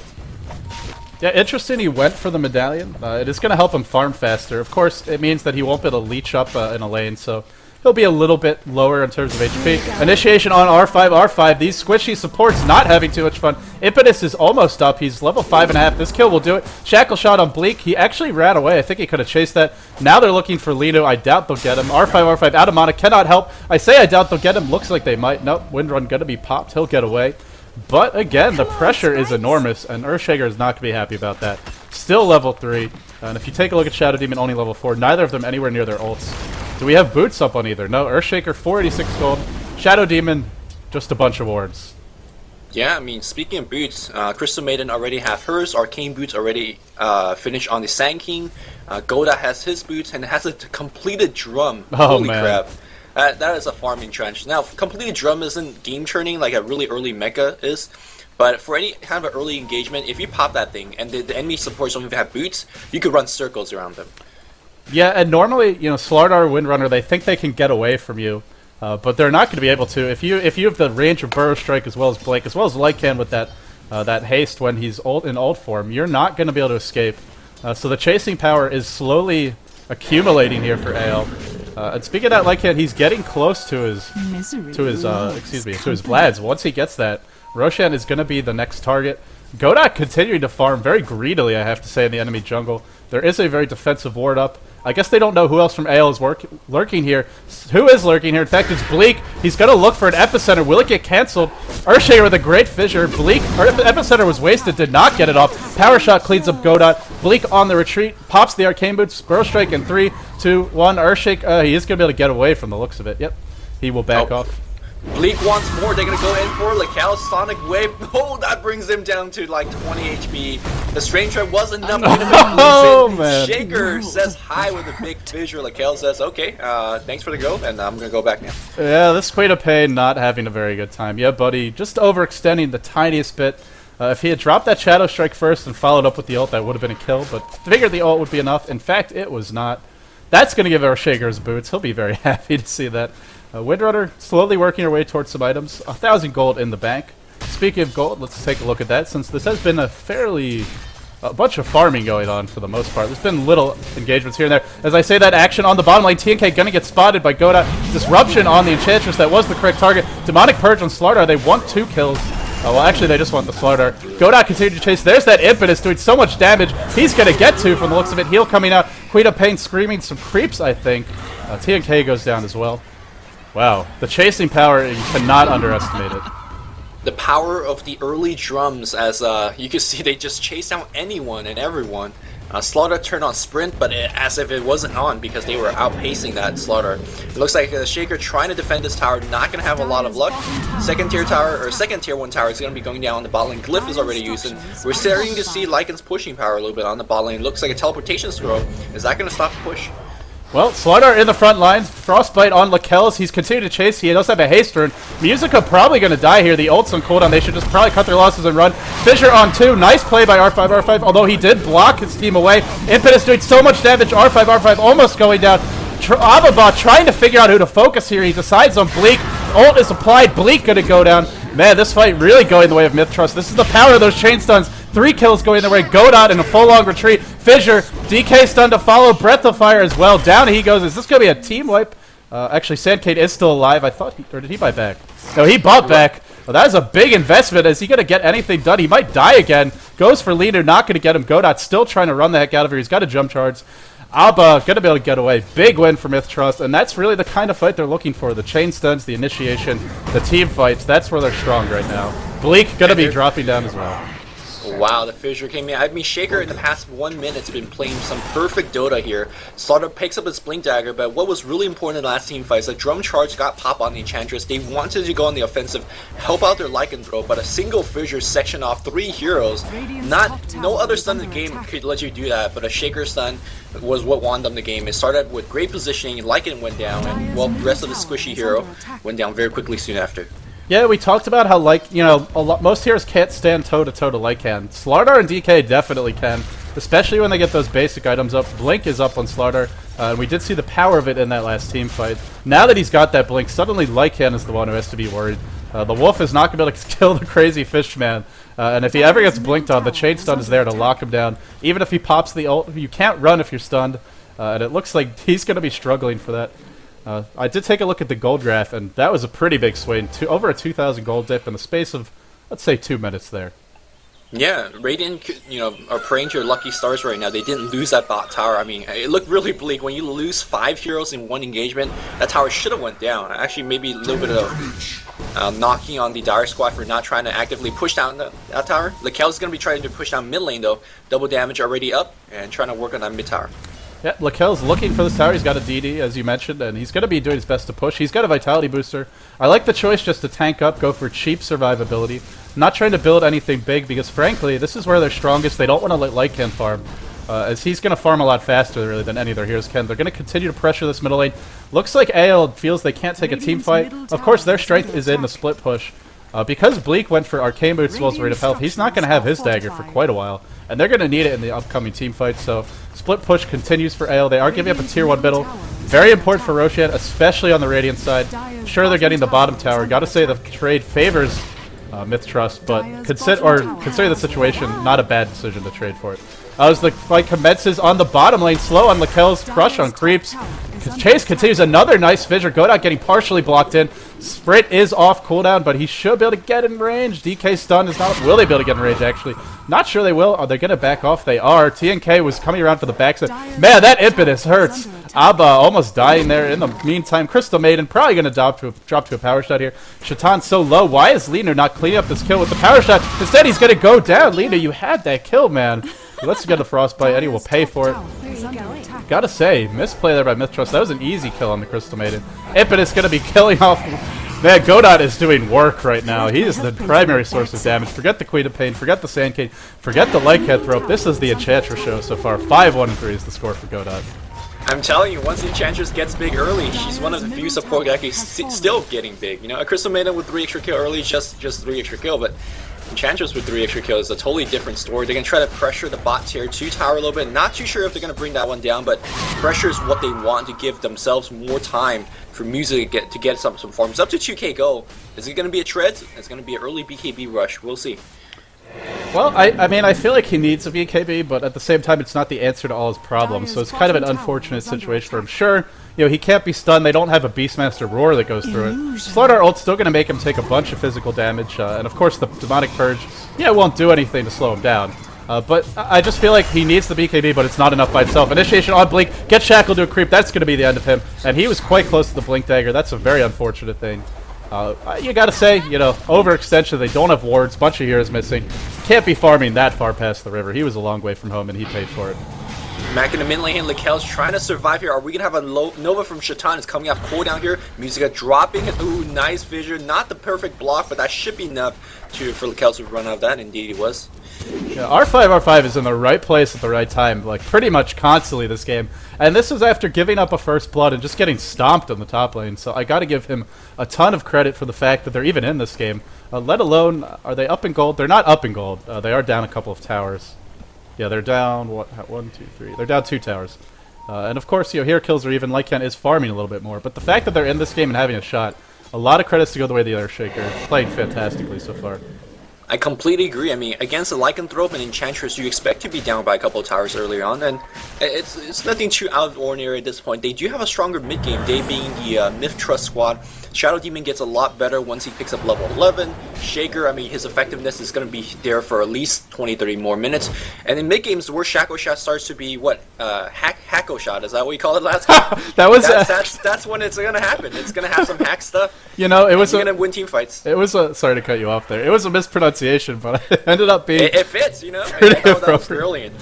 Yeah, interesting he went for the medallion. It is going to help him farm faster. Of course, it means that he won't be able to leech up in a lane, so he'll be a little bit lower in terms of HP. Initiation on R5. These squishy supports not having too much fun. Impetus is almost up. He's level 5.5. This kill will do it. Shackle shot on Bleak. He actually ran away. I think he could have chased that. Now they're looking for Lino. I doubt they'll get him. R5 out of mana. Cannot help. I say I doubt they'll get him. Looks like they might. Nope. Windrun going to be popped. He'll get away. But again, the pressure is enormous, and Earthshaker is not going to be happy about that. Still level 3. And if you take a look at Shadow Demon, only level 4. Neither of them anywhere near their ults. Do we have boots up on either? No. Earthshaker, 486 gold. Shadow Demon, just a bunch of wards. Yeah, I mean, speaking of boots, Crystal Maiden already have hers. Arcane boots already finished on the Sandking. Goda has his boots and has a completed drum. Oh, Holy man. crap. That is a farming trench. Now, completed drum isn't game churning like a really early mecha is, but for any kind of early engagement, if you pop that thing and the enemy supports don't even have boots, you could run circles around them. Yeah, and normally, Slardar, Windrunner, they think they can get away from you, but they're not going to be able to. If you have the range of Burrow Strike as well as Blake, as well as Lycan with that haste when he's in old form, you're not going to be able to escape. So the chasing power is slowly accumulating here for Ale. And speaking of that Lycan, he's getting close to his Vlads. Once he gets that, Roshan is going to be the next target. Goda continuing to farm very greedily, I have to say, in the enemy jungle. There is a very defensive ward up. I guess they don't know who else from AL is lurking here. Who is lurking here? In fact, it's Bleak. He's going to look for an epicenter. Will it get cancelled? Earthshaker with a great fissure. Bleak, epicenter was wasted, did not get it off. Power shot cleans up Goda. Bleak on the retreat, pops the arcane boots. Burrow Strike in 3, 2, 1. Earthshake, he is going to be able to get away from the looks of it. Yep, he will back off. Bleak wants more. They're gonna go in for Lycan's Sonic Wave. Oh, that brings him down to like 20 HP. The Strange Trap was enough to Oh, lose it. man. Shaker says hi with a big fissure. Lycan says, okay, thanks for the go, and I'm gonna go back now. Yeah, this Queen of Pain not having a very good time. Yeah, buddy, just overextending the tiniest bit. If he had dropped that Shadow Strike first and followed up with the ult, that would have been a kill, but figured the ult would be enough. In fact, it was not. That's going to give Earthshaker his boots. He'll be very happy to see that. Windrunner slowly working her way towards some items. 1,000 gold in the bank. Speaking of gold, let's take a look at that, since this has been a bunch of farming going on for the most part. There's been little engagements here and there. As I say that, action on the bottom lane. TNK gonna get spotted by Goda. Disruption on the Enchantress. That was the correct target. Demonic Purge on Slardar. They want 2 kills. Well, actually, they just want the Slardar. Goda continued to chase. There's that Impetus doing so much damage. He's gonna get 2 from the looks of it. Heal coming out. Queen of Pain screaming some creeps, I think. TNK goes down as well. Wow. The chasing power, you cannot underestimate it. The power of the early drums, as you can see, they just chase down anyone and everyone. Slardar turned on Sprint, but as if it wasn't on because they were outpacing that Slardar. It looks like Shaker trying to defend this tower, not going to have a lot of luck. Second tier 1 tower is going to be going down. The bot lane Glyph is already used, and we're starting to see Lycan's pushing power a little bit on the bot lane. It looks like a teleportation scroll. Is that going to stop the push? Well, Slardar in the front lines. Frostbite on Lakels. He's continuing to chase. He does have a haste rune. Musica probably going to die here. The ult's on cooldown. They should just probably cut their losses and run. Fissure on 2. Nice play by R5, although he did block his team away. Impetus doing so much damage. R5 almost going down. Ababa trying to figure out who to focus here. He decides on Bleak. Ult is applied. Bleak going to go down. Man, this fight really going the way of MiTH-Trust. This is the power of those chain stuns. 3 kills going their way. Godot in a full long retreat. Fissure, DK stun to follow. Breath of Fire as well. Down he goes. Is this going to be a team wipe? Actually, Sandking is still alive. I thought or did he buy back? No, he bought back. Well, that is a big investment. Is he going to get anything done? He might die again. Goes for leader. Not going to get him. Godot still trying to run the heck out of here. He's got a jump charge. Abba going to be able to get away. Big win for MiTH-Trust, and that's really the kind of fight they're looking for. The chain stuns, the initiation, the team fights. That's where they're strong right now. Bleak going to be dropping down as well. Wow, the fissure came in. I mean, Shaker in the past 1 minute has been playing some perfect Dota here. Slardar picks up his Blink Dagger, but what was really important in the last team fight is the drum charge got pop on the Enchantress. They wanted to go on the offensive, help out their lycanthrope, but a single fissure sectioned off 3 heroes. No other stun in the game could let you do that, but a Shaker stun was what won them the game. It started with great positioning, Lycan went down, and well, the rest of the squishy hero went down very quickly soon after. Yeah, we talked about how, like, you know, most heroes can't stand toe-to-toe to Lycan. Slardar and DK definitely can, especially when they get those basic items up. Blink is up on Slardar, and we did see the power of it in that last team fight. Now that he's got that Blink, suddenly Lycan is the one who has to be worried. The Wolf is not going to be able to kill the crazy Fishman, and if he ever gets blinked on, the chain stun is there to lock him down. Even if he pops the ult, you can't run if you're stunned, and it looks like he's going to be struggling for that. I did take a look at the gold graph, and that was a pretty big swing. Over a 2,000 gold dip in the space of, let's say, 2 minutes there. Yeah, Radiant, you know, are praying to your lucky stars right now. They didn't lose that bot tower. I mean, it looked really bleak. When you lose 5 heroes in 1 engagement, that tower should have went down. Actually, maybe a little bit of knocking on the Dire Squad for not trying to actively push down that tower. Lakel's going to be trying to push down mid lane, though. Double damage already up, and trying to work on that mid tower. Yeah, Lakel's looking for this tower. He's got a DD, as you mentioned, and he's going to be doing his best to push. He's got a Vitality booster. I like the choice just to tank up, go for cheap survivability. Not trying to build anything big, because frankly, this is where they're strongest. They don't want to let Lycan farm, as he's going to farm a lot faster, really, than any of their heroes can. They're going to continue to pressure this middle lane. Looks like AL feels they can't take a team fight. Of course, their strength is in the split push. Because Bleak went for Arcane Boots as well as Rate of Health, he's not going to have his dagger for quite a while. And they're going to need it in the upcoming team fight, so split push continues for AL. They are giving up a tier 1 middle. Very important for Roshan, especially on the Radiant side. Sure, they're getting the bottom tower. Gotta say the trade favors MiTH-Trust, but consider the situation, not a bad decision to trade for it. As the fight commences on the bottom lane, slow on Lakel's crush on creeps. Chase continues, another nice fissure. Godot getting partially blocked in. Sprint is off cooldown, but he should be able to get in range. DK stun is not. Will they be able to get in range, actually? Not sure they will. Are they going to back off? They are. TNK was coming around for the backside. Man, that impetus hurts. Abba almost dying there. In the meantime, Crystal Maiden probably going to drop to a power shot here. Shaitan's so low. Why is Lina not cleaning up this kill with the power shot? Instead, he's going to go down. Lina, you had that kill, man. Let's get the Frostbite. Eddie will pay for it. Gotta say, misplay there by MiTH-Trust. That was an easy kill on the Crystal Maiden. Impetus gonna be killing off Man, Godot is doing work right now. He is the primary source of damage. Forget the Queen of Pain, forget the Sandking, forget the lycanthrope. This is the Enchantress show so far. 5-1-3 is the score for Godot. I'm telling you, once Enchantress gets big early, she's one of the few support that is still getting big. You know, a Crystal Maiden with 3 extra kill early is just 3 extra kill, but Enchantress with 3 extra kills is a totally different story. They're going to try to pressure the bot tier 2 tower a little bit. Not too sure if they're going to bring that one down, but pressure is what they want to give themselves more time for music to get some farms. Up to 2k gold. Is it going to be a tread? It's going to be an early BKB rush. We'll see. Well, I mean, I feel like he needs a BKB, but at the same time, it's not the answer to all his problems, so it's kind of an unfortunate situation for him. Sure, you know, he can't be stunned. They don't have a Beastmaster Roar that goes through it. Slardar ult's still going to make him take a bunch of physical damage, and of course the Demonic Purge, yeah, it won't do anything to slow him down. But I just feel like he needs the BKB, but it's not enough by itself. Initiation on Blink, get shackled to a creep, that's going to be the end of him, and he was quite close to the Blink Dagger. That's a very unfortunate thing. You gotta say, you know, overextension, they don't have wards, bunch of heroes missing. Can't be farming that far past the river. He was a long way from home and he paid for it. Mac in the mid lane, Lakel's trying to survive here. Are we gonna have a Nova from Shaitan? It's coming off cooldown here. Musica dropping. Ooh, nice vision. Not the perfect block, but that should be enough for Lakel to run out of that. Indeed it was. Yeah, R5 is in the right place at the right time, like pretty much constantly this game. And this was after giving up a first blood and just getting stomped on the top lane. So I got to give him a ton of credit for the fact that they're even in this game. Let alone, are they up in gold? They're not up in gold. They are down a couple of towers. Yeah, they're down, what, 1, 2, 3. They're down 2 towers. And of course, you know, hero kills are even. Lycan is farming a little bit more. But the fact that they're in this game and having a shot, a lot of credits to go the way of the Earthshaker. Playing fantastically so far. I completely agree. I mean, against the lycanthrope and enchantress, you expect to be down by a couple of towers earlier on, and it's nothing too out of the ordinary at this point. They do have a stronger mid game. They being the MiTH-Trust squad. Shadow Demon gets a lot better once he picks up level 11. Shaker, I mean, his effectiveness is going to be there for at least 20-30 more minutes. And in mid games, where Shackle Shot starts to be what Hacko Shot. Is that what you call it last game? That was that's when it's going to happen. It's going to have some hack stuff. You know, it was going to win team fights. It was a sorry to cut you off there. It was a mispronunciation, but it ended up being it fits. You know, that was brilliant.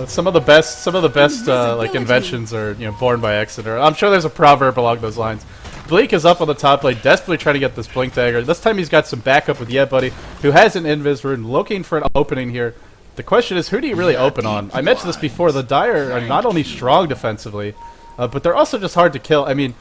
Some of the best like inventions are, you know, born by accident. I'm sure there's a proverb along those lines. Bleak is up on the top lane, desperately trying to get this Blink Dagger. This time he's got some backup with Buddy, who has an Invis rune, looking for an opening here. The question is, who do you really open on? I mentioned this before, the Dire are not only strong defensively, but they're also just hard to kill. I mean,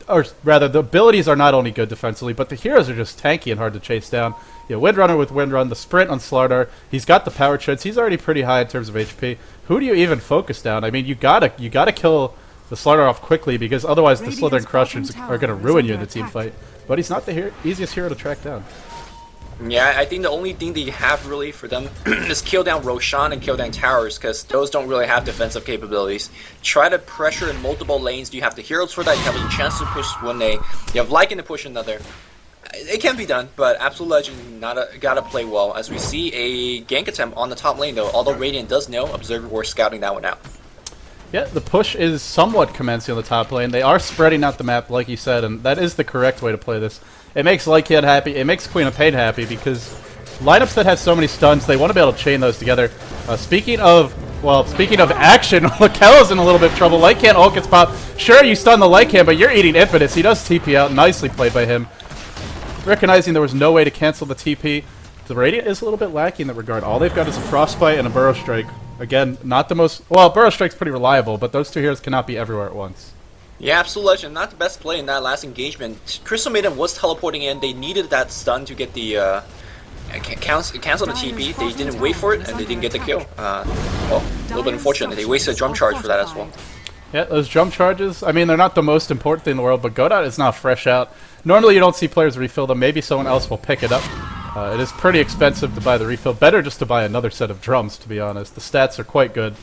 or rather, the abilities are not only good defensively, but the heroes are just tanky and hard to chase down. You know, Windrunner with Windrun, the sprint on Slardar, he's got the power treads, he's already pretty high in terms of HP. Who do you even focus down? I mean, you gotta kill the Slardar off quickly, because otherwise the Slither Crushers are going to ruin you in the team fight. But he's not the easiest hero to track down. Yeah, I think the only thing that you have really for them is kill down Roshan and kill down towers, because those don't really have defensive capabilities. Try to pressure in multiple lanes. You have the heroes for that. You have a chance to push one day. You have Lycan to push another. It can be done, but Absolute Legend gotta play well. As we see a gank attempt on the top lane, though, although Radiant does know, Observer War scouting that one out. Yeah, the push is somewhat commencing on the top lane. They are spreading out the map, like you said, and that is the correct way to play this. It makes Lycan happy, it makes Queen of Pain happy, because lineups that have so many stuns, they want to be able to chain those together. Speaking of action, Lakel's in a little bit of trouble. Lycan ult gets popped. Sure, you stun the Lycan, but you're eating impetus. He does TP out. Nicely played by him. Recognizing there was no way to cancel the TP, the Radiant is a little bit lacking in that regard. All they've got is a Frostbite and a Burrow Strike. Again, not the most... Well, Burrow Strike's pretty reliable, but those two heroes cannot be everywhere at once. Yeah, Absolute Legend, not the best play in that last engagement. Crystal Maiden was teleporting in. They needed that stun to get the... cancel the TP. They didn't wait for it, and they didn't get the kill. Well, a little bit unfortunate. They wasted a drum charge for that as well. Yeah, those drum charges, I mean, they're not the most important thing in the world, but Godot is not fresh out. Normally you don't see players refill them. Maybe someone else will pick it up. It is pretty expensive to buy the refill. Better just to buy another set of drums, to be honest. The stats are quite good.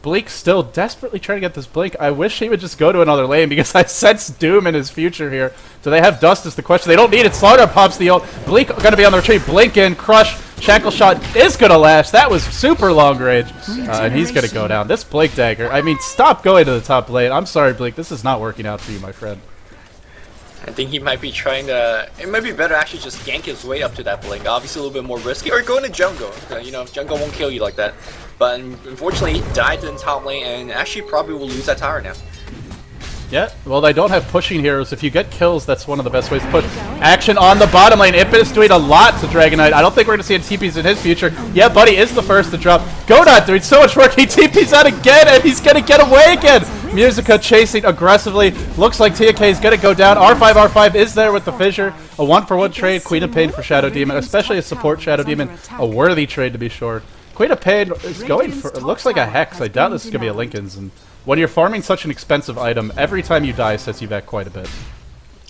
Bleak still desperately trying to get this Blink. I wish he would just go to another lane, because I sense doom in his future here. Do they have Dust is the question. They don't need it. Slardar pops the ult. Bleak going to be on the retreat. Blink in, crush. Shackle Shot is going to last. That was super long range. And he's going to go down. This Blink Dagger, I mean, stop going to the top lane. I'm sorry, Bleak. This is not working out for you, my friend. I think he might be trying to... It might be better actually just gank his way up to that Blink. Obviously a little bit more risky. Or go into jungle. You know, jungle won't kill you like that. But unfortunately he died in the top lane and actually probably will lose that tower now. Yeah, well, they don't have pushing heroes. If you get kills, that's one of the best ways to push. Action on the bottom lane. Impetus doing a lot to Dragonite. I don't think we're going to see any TPs in his future. Yeah, Buddy is the first to drop. Godot doing so much work. He TPs out again, and he's going to get away again. Musica chasing aggressively. Looks like TK is going to go down. R5 is there with the fissure. A 1-for-1 trade. Queen of Pain for Shadow Demon, especially a support Shadow Demon. A worthy trade to be sure. Queen of Pain is going for, it looks like a Hex. I doubt this is going to be a Lycan's. And when you're farming such an expensive item, every time you die sets you back quite a bit.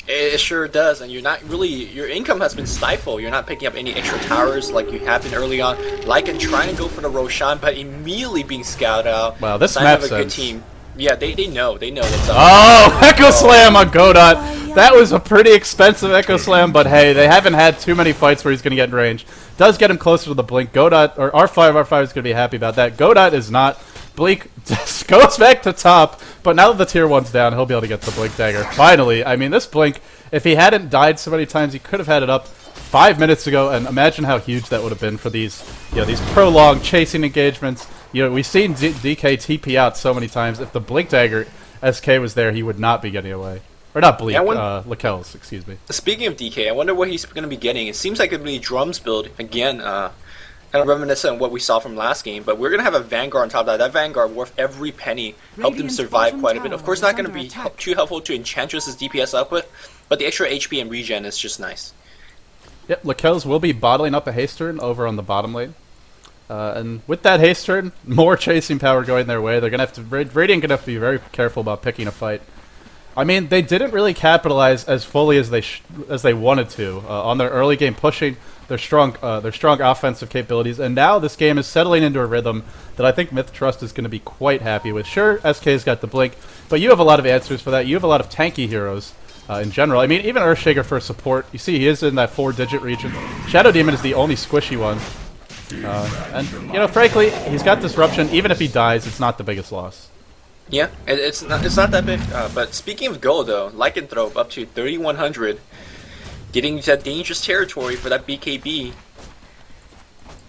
It sure does, and you're not really, your income has been stifled. You're not picking up any extra towers like you have been early on. Lycan trying to go for the Roshan, but immediately being scouted out. Wow, this Sign map of a says. good team. Yeah, they know what's up. Oh, Echo Slam on Godot. That was a pretty expensive Echo Slam, but hey, they haven't had too many fights where he's going to get in range. Does get him closer to the Blink. Godot, or R5 is going to be happy about that. Godot is not. Blink just goes back to top, but now that the tier 1's down, he'll be able to get the Blink Dagger. Finally, I mean, this Blink, if he hadn't died so many times, he could have had it up 5 minutes ago, and imagine how huge that would have been for these, these prolonged chasing engagements. We've seen DK TP out so many times. If the Blink Dagger SK was there, he would not be getting away. Or not Blink, Lakel's, excuse me. Speaking of DK, I wonder what he's going to be getting. It seems like it'll be Drums build, again, kind of reminiscent of what we saw from last game, but we're going to have a Vanguard on top of that. That Vanguard worth every penny, helped him survive quite a bit. Of course, not going to be too helpful to Enchantress's DPS output, but the extra HP and regen is just nice. Yep, Lakel's will be bottling up a haste turn over on the bottom lane. And with that haste turn, more chasing power going their way. They're going to have to, Radiant going to have to be very careful about picking a fight. I mean, they didn't really capitalize as fully as they wanted to on their early game pushing, their strong offensive capabilities, and now this game is settling into a rhythm that I think MiTH-Trust is going to be quite happy with. Sure, SK's got the Blink, but you have a lot of answers for that. You have a lot of tanky heroes in general. I mean, even Earthshaker for support, you see he is in that 4-digit region. Shadow Demon is the only squishy one. And, frankly, he's got Disruption. Even if he dies, it's not the biggest loss. Yeah, it's not that big. But speaking of gold, though, lycanthrope up to 3,100, getting to that dangerous territory for that BKB.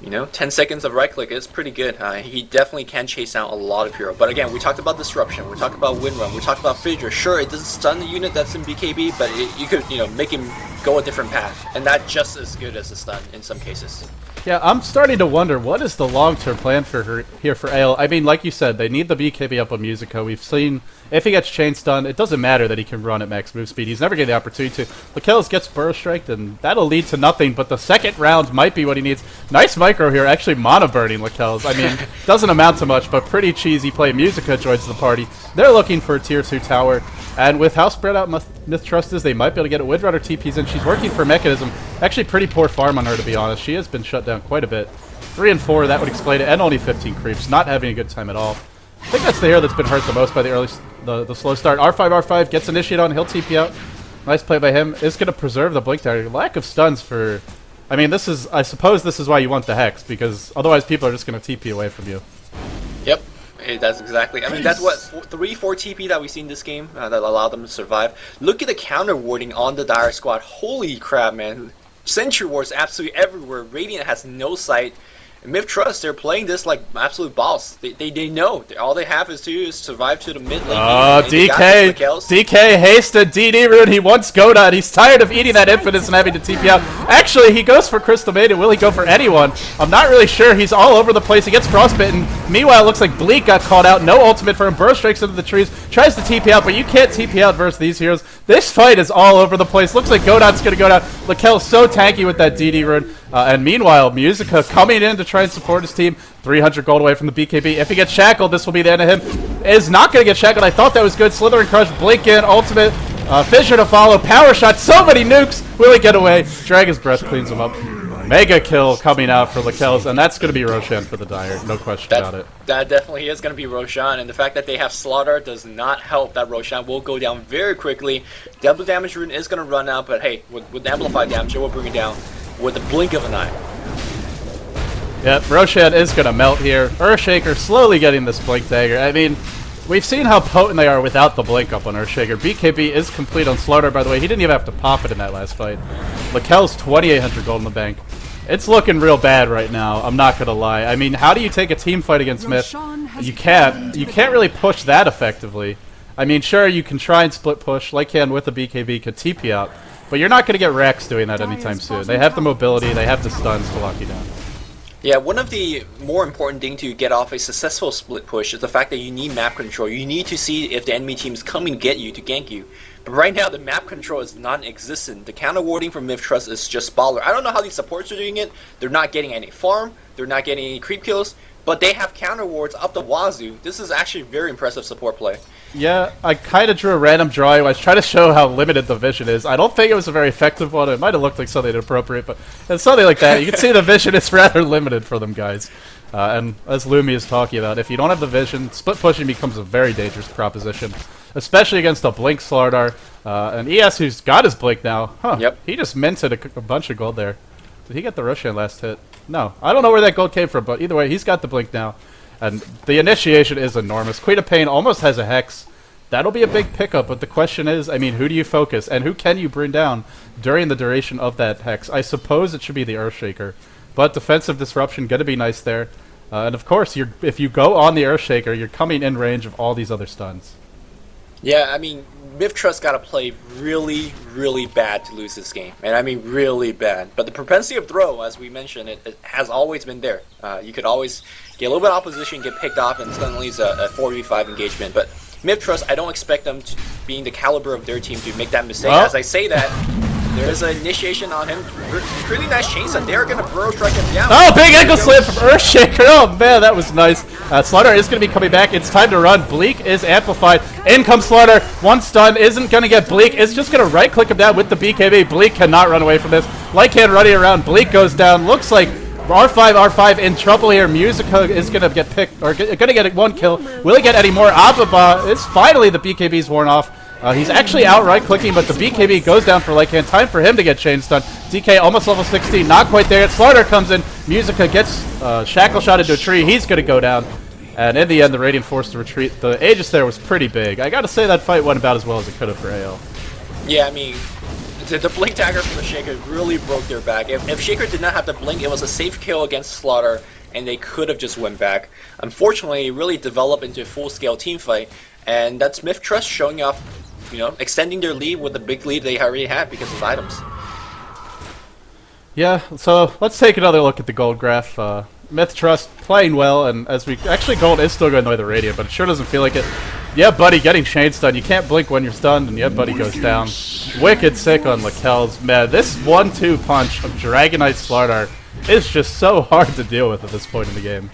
10 seconds of right click is pretty good. He definitely can chase out a lot of hero. But again, we talked about Disruption, we talked about Windrunner, we talked about Fissure. Sure, it doesn't stun the unit that's in BKB, but you could make him go a different path, and that's just as good as a stun in some cases. Yeah, I'm starting to wonder, what is the long-term plan for her here for Ale? I mean, like you said, they need the BKB up on Musica. We've seen, if he gets chain stunned, it doesn't matter that he can run at max move speed. He's never getting the opportunity to. Lakel's gets Burrow Striked, and that'll lead to nothing, but the second round might be what he needs. Nice micro here, actually mono-burning Lakel's. I mean, doesn't amount to much, but pretty cheesy play. Musica joins the party. They're looking for a tier 2 tower, and with how spread out MiTH-Trust is, they might be able to get a Windrunner TPs in. She's working for Mechanism. Actually, pretty poor farm on her, to be honest. She has been shut down quite a bit. 3 and 4, that would explain it, and only 15 creeps. Not having a good time at all. I think that's the hero that's been hurt the most by the slow start. R5 gets initiate on, he'll TP out. Nice play by him. Is going to preserve the Blink Dagger. Lack of stuns for... I mean, I suppose this is why you want the Hex, because otherwise people are just going to TP away from you. Yep. That's exactly. I mean, that's what 3-4 TP that we see in this game that allowed them to survive. Look at the counter warding on the Dire Squad. Holy crap, man! Sentry wards absolutely everywhere. Radiant has no sight. And MiTH-Trust, they're playing this like absolute boss. They know. All they have is to survive to the mid lane. Oh, DK hasted DD rune. He wants Godot. He's tired of eating that impetus and having to TP out. Actually, he goes for Crystal Maiden. Will he go for anyone? I'm not really sure. He's all over the place. He gets frostbitten. Meanwhile, it looks like Bleak got called out. No ultimate for him. Burrow strikes into the trees. Tries to TP out, but you can't TP out versus these heroes. This fight is all over the place. Looks like Godot's going to go down. Lakel's so tanky with that DD rune. And meanwhile, Musica coming in to try and support his team. 300 gold away from the BKB. If he gets shackled, this will be the end of him. Is not going to get shackled. I thought that was good. Slither and Crush, Blink in, ultimate. Fissure to follow. Power shot. So many nukes. Will he get away? Dragon's Breath cleans him up. Mega kill coming out for Lakel's, and that's going to be Roshan for the Dire. No question about it. That definitely is going to be Roshan, and the fact that they have Slardar does not help that Roshan will go down very quickly. Double damage rune is going to run out, but hey, with amplified damage, it will bring it down with the blink of an eye. Yep, Roshan is going to melt here. Earthshaker slowly getting this Blink Dagger. I mean, we've seen how potent they are without the Blink up on Earthshaker. BKB is complete on Slardar, by the way. He didn't even have to pop it in that last fight. Lakel's 2,800 gold in the bank. It's looking real bad right now, I'm not going to lie. I mean, how do you take a team fight against MiTH? You can't really push that effectively. I mean, sure, you can try and split push. Lycan with the BKB could TP out, but you're not going to get Rex doing that anytime soon. They have the mobility, they have the stuns to lock you down. Yeah, one of the more important things to get off a successful split push is the fact that you need map control. You need to see if the enemy team is coming to get you, to gank you. But right now, the map control is non-existent. The counter warding from MiTH-Trust is just baller. I don't know how these supports are doing it. They're not getting any farm. They're not getting any creep kills. But they have counter wards up the wazoo. This is actually very impressive support play. Yeah, I kind of drew a random drawing. I was trying to show how limited the vision is. I don't think it was a very effective one. It might have looked like something inappropriate, but it's something like that. You can see the vision is rather limited for them guys. And as Lumi is talking about, if you don't have the vision, split pushing becomes a very dangerous proposition, especially against a Blink Slardar. And ES, who's got his Blink now, Yep. He just minted a bunch of gold there. Did he get the Roshan last hit? No. I don't know where that gold came from, but either way, he's got the Blink now. And the initiation is enormous. Queen of Pain almost has a Hex. That'll be a big pickup, but the question is, I mean, who do you focus? And who can you bring down during the duration of that Hex? I suppose it should be the Earthshaker. But defensive disruption, gonna be nice there. And of course, if you go on the Earthshaker, you're coming in range of all these other stuns. Yeah, I mean, MiTH-Trust got to play really, really bad to lose this game. And I mean really bad. But the propensity of throw, as we mentioned, it has always been there. You could always get a little bit of opposition, get picked off, and suddenly it's a 4v5 engagement. But MiTH-Trust, I don't expect them, to, being the caliber of their team, to make that mistake. Well, as I say that, there is an initiation on him. Really nice chainsaw. They're going to burrow strike him down. Oh, big ankle slam from Earthshaker. Oh, man, that was nice. Slardar is going to be coming back. It's time to run. Bleak is amplified. In comes Slardar. One stun isn't going to get Bleak. It's just going to right-click him down with the BKB. Bleak cannot run away from this. Lycan running around. Bleak goes down. Looks like R5 in trouble here. Musica is going to get picked, or going to get one kill. Will he get any more? Ababa is finally the BKB's worn off. He's actually out right-clicking, but the BKB goes down for Lycan. Time for him to get chain stun. DK almost level 16, not quite there. Slardar comes in. Musica gets shackle shot into a tree. He's going to go down. And in the end, the Radiant forced to retreat. The Aegis there was pretty big. I got to say that fight went about as well as it could have for AL. Yeah, I mean, the Blink Dagger from the Shaker really broke their back. If Shaker did not have the Blink, it was a safe kill against Slardar, and they could have just went back. Unfortunately, it really developed into a full-scale team fight, and that's MiTH-Trust showing off, you know, extending their lead with the big lead they already had because of items. Yeah, so let's take another look at the gold graph. MiTH-Trust playing well, and as we actually, gold is still going to annoy the Radiant, but it sure doesn't feel like it. Yeah, buddy, getting chain stun. You can't blink when you're stunned, and yeah, buddy goes down. Wicked sick on Lakel's. Man, this 1-2 punch of Dragonite Slardar is just so hard to deal with at this point in the game.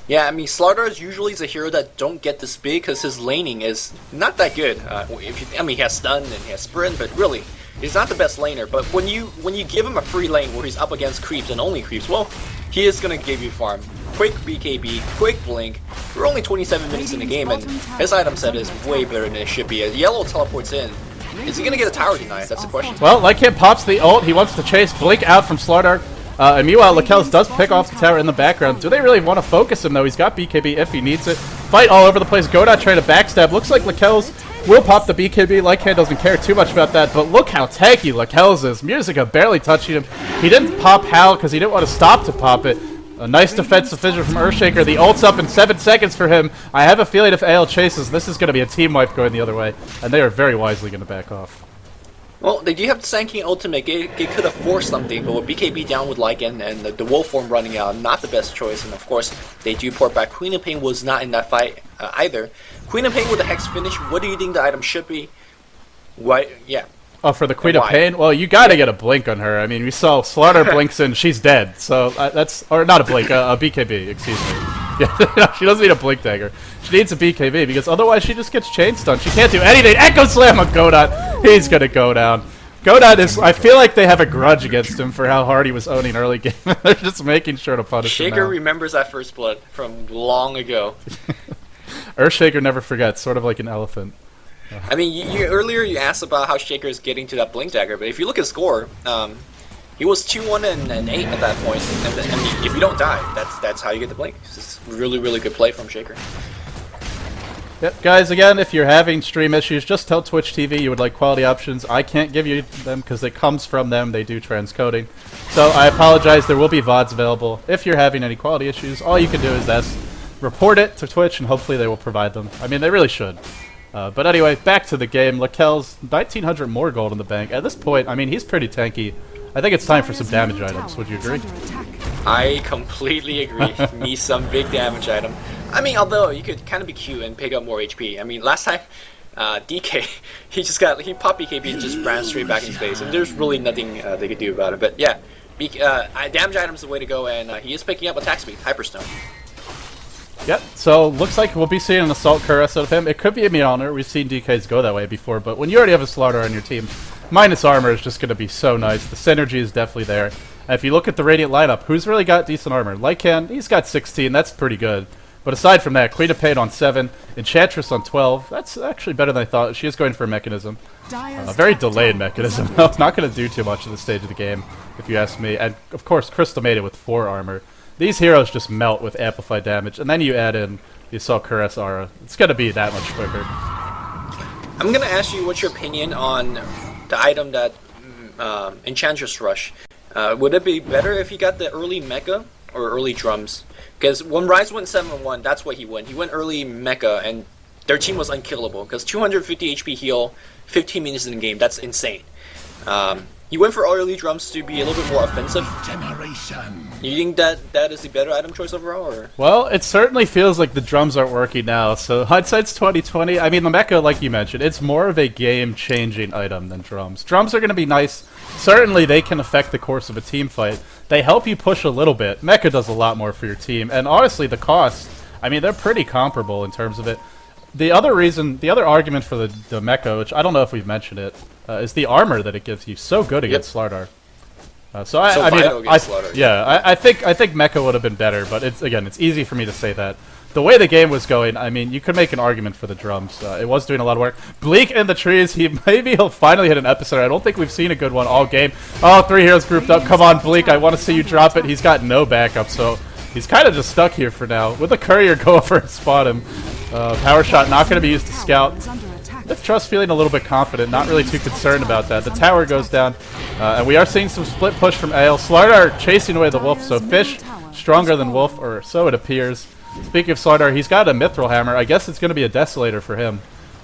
Yeah, I mean, Slardar is usually a hero that don't get this big because his laning is not that good. I mean, he has stun and he has sprint, but really, he's not the best laner. But when you give him a free lane where he's up against creeps and only creeps, well, he is going to give you farm. Quick BKB, quick blink. We're only 27 minutes in the game, and his item set is way better than it should be. As Yellow teleports in, is he going to get a tower denied? That's the question. Well, Lycan pops the ult. He wants to chase Blink out from Slardar. And meanwhile, Lakel's does pick off the tower in the background. Do they really want to focus him, though? He's got BKB if he needs it. Fight all over the place. Godot trying to backstab. Looks like Lakel's will pop the BKB. Lycan doesn't care too much about that, but look how tanky Lakel's is. Musica barely touching him. He didn't pop Hal because he didn't want to stop to pop it. A nice defensive fissure from Earthshaker. The ult's up in 7 seconds for him. I have a feeling if AL chases, this is going to be a team wipe going the other way, and they are very wisely going to back off. Well, they do have the Sandking ultimate. They could have forced something, but with BKB down with Lycan and the Wolf form running out, not the best choice. And of course, they do port back. Queen of Pain was not in that fight either. Queen of Pain with the Hex finish. What do you think the item should be? What? Yeah. Oh, for the Queen of Pain? Well, you gotta get a blink on her. I mean, we saw Slardar blinks and she's dead. So that's, or not a blink, a BKB, excuse me. Yeah, she doesn't need a blink dagger. She needs a BKB because otherwise she just gets chain stunned. She can't do anything. Echo Slam on Godot. He's gonna go down. Godot is, I feel like they have a grudge against him for how hard he was owning early game. They're just making sure to punish him now. Shaker remembers that first blood from long ago. Earthshaker never forgets, sort of like an elephant. I mean, earlier you asked about how Shaker is getting to that blink dagger, but if you look at score, he was 2-1 and 8 at that point. And I mean, if you don't die, that's how you get the blink. It's really, really good play from Shaker. Yep, guys, again, if you're having stream issues, just tell Twitch TV you would like quality options. I can't give you them because it comes from them. They do transcoding. So I apologize. There will be VODs available. If you're having any quality issues, all you can do is report it to Twitch, and hopefully they will provide them. I mean, they really should. But anyway, back to the game. Lakel's 1,900 more gold in the bank. At this point, I mean, he's pretty tanky. I think it's time for some damage items. Would you agree? I completely agree. Need some big damage item. I mean, although you could kind of be cute and pick up more HP. I mean, last time, DK, he popped BKB and just ran straight back in space, and there's really nothing they could do about it. But yeah, damage item is the way to go, and he is picking up attack speed, Hyperstone. Yep, so looks like we'll be seeing an Assault Caress out of him. It could be a Mjolnir. We've seen DKs go that way before, but when you already have a Slardar on your team, minus armor is just going to be so nice. The synergy is definitely there. And if you look at the Radiant lineup, who's really got decent armor? Lycan, he's got 16. That's pretty good. But aside from that, Queen of Pain on 7, Enchantress on 12. That's actually better than I thought. She is going for a mechanism. A very delayed mechanism. Not going to do too much at this stage of the game, if you ask me. And, of course, Crystal made it with 4 armor. These heroes just melt with amplified damage, and then you add in the Assault Caress aura. It's going to be that much quicker. I'm going to ask you what's your opinion on the item that Enchantress Rush. Would it be better if he got the early mecha or early drums? Because when Rise went 7-1, that's what he went. He went early mecha, and their team was unkillable. Because 250 HP heal, 15 minutes in the game, that's insane. He went for early drums to be a little bit more offensive. You think that is the better item choice overall? Or? Well, it certainly feels like the drums aren't working now. So hindsight's 2020. I mean, the mecha, like you mentioned, it's more of a game-changing item than drums. Drums are going to be nice. Certainly, they can affect the course of a team fight. They help you push a little bit. Mecha does a lot more for your team. And honestly, the cost, I mean, they're pretty comparable in terms of it. The other argument for the mecha, which I don't know if we've mentioned it, is the armor that it gives you. So good against Slardar. I think mecha would have been better, but it's easy for me to say that. The way the game was going, I mean, you could make an argument for the drums. It was doing a lot of work. Bleak in the trees. He'll finally hit an epicenter. I don't think we've seen a good one all game. Oh, 3 heroes grouped up. Come on, Bleak. I want to see you drop it. He's got no backup, so he's kind of just stuck here for now. With a courier, go over and spot him. Power shot not going to be used to scout. MiTH-Trust feeling a little bit confident, not really too concerned about that. The tower goes down, and we are seeing some split push from Ale. Slardar chasing away the wolf, so Fish stronger than wolf, or so it appears. Speaking of Slardar, he's got a Mithril Hammer. I guess it's going to be a Desolator for him.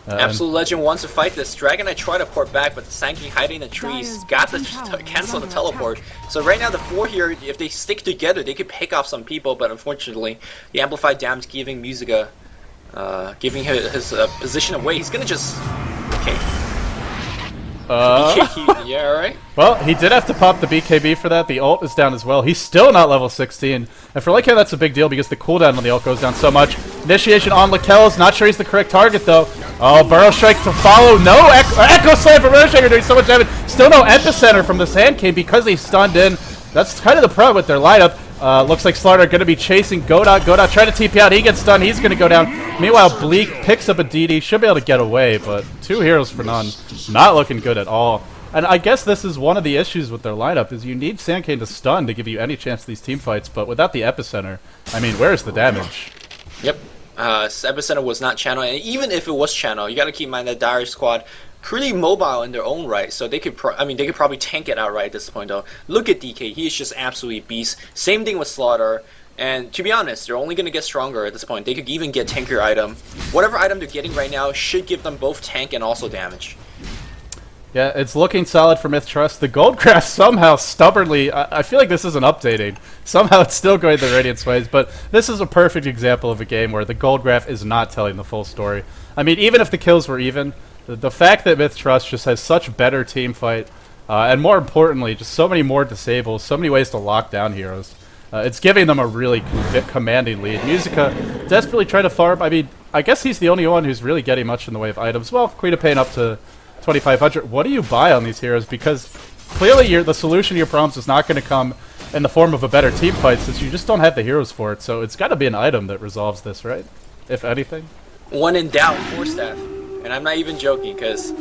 Absolute Legend wants to fight this. Dragonite tried to port back, but the Sandking hiding in the trees got to cancel the teleport. So right now the 4 here, if they stick together, they could pick off some people, but unfortunately, the amplified damage giving Musica, giving his position away. He's gonna just... Okay. Yeah, alright. Well, he did have to pop the BKB for that. The ult is down as well. He's still not level 16. And for Lycan, that's a big deal because the cooldown on the ult goes down so much. Initiation on Lakel's. Not sure he's the correct target, though. Oh, Burrow Strike to follow. No Echo Slam from Earthshaker doing so much damage. Still no Epicenter from the Sandking because he's stunned in. That's kind of the problem with their lineup. Looks like Slardar going to be chasing Godot. Godot trying to TP out. He gets stunned. He's going to go down. Meanwhile, Bleak picks up a DD. Should be able to get away, but 2 heroes for none. Not looking good at all. And I guess this is one of the issues with their lineup, is you need Sandking to stun to give you any chance of these team fights, but without the Epicenter, I mean, where's the damage? Yep. Epicenter was not channel, and even if it was channel, you got to keep in mind that Dire squad pretty mobile in their own right, so they could probably tank it outright at this point though. Look at DK, he is just absolutely beast. Same thing with Slardar, and to be honest, they're only going to get stronger at this point. They could even get tankier item. Whatever item they're getting right now should give them both tank and also damage. Yeah, it's looking solid for MiTH-Trust. The Goldcraft somehow stubbornly, I feel like this isn't updating. Somehow it's still going the Radiant's ways, but this is a perfect example of a game where the Goldcraft is not telling the full story. I mean, even if the kills were even, the fact that MiTH-Trust just has such better team fight, and more importantly, just so many more disables, so many ways to lock down heroes, it's giving them a really commanding lead. Musica desperately trying to farm. I mean, I guess he's the only one who's really getting much in the way of items. Well, Queen of Pain up to 2,500. What do you buy on these heroes? Because clearly the solution to your problems is not going to come in the form of a better team fight, since you just don't have the heroes for it. So it's got to be an item that resolves this, right? If anything. When in doubt, Force Staff. And I'm not even joking, because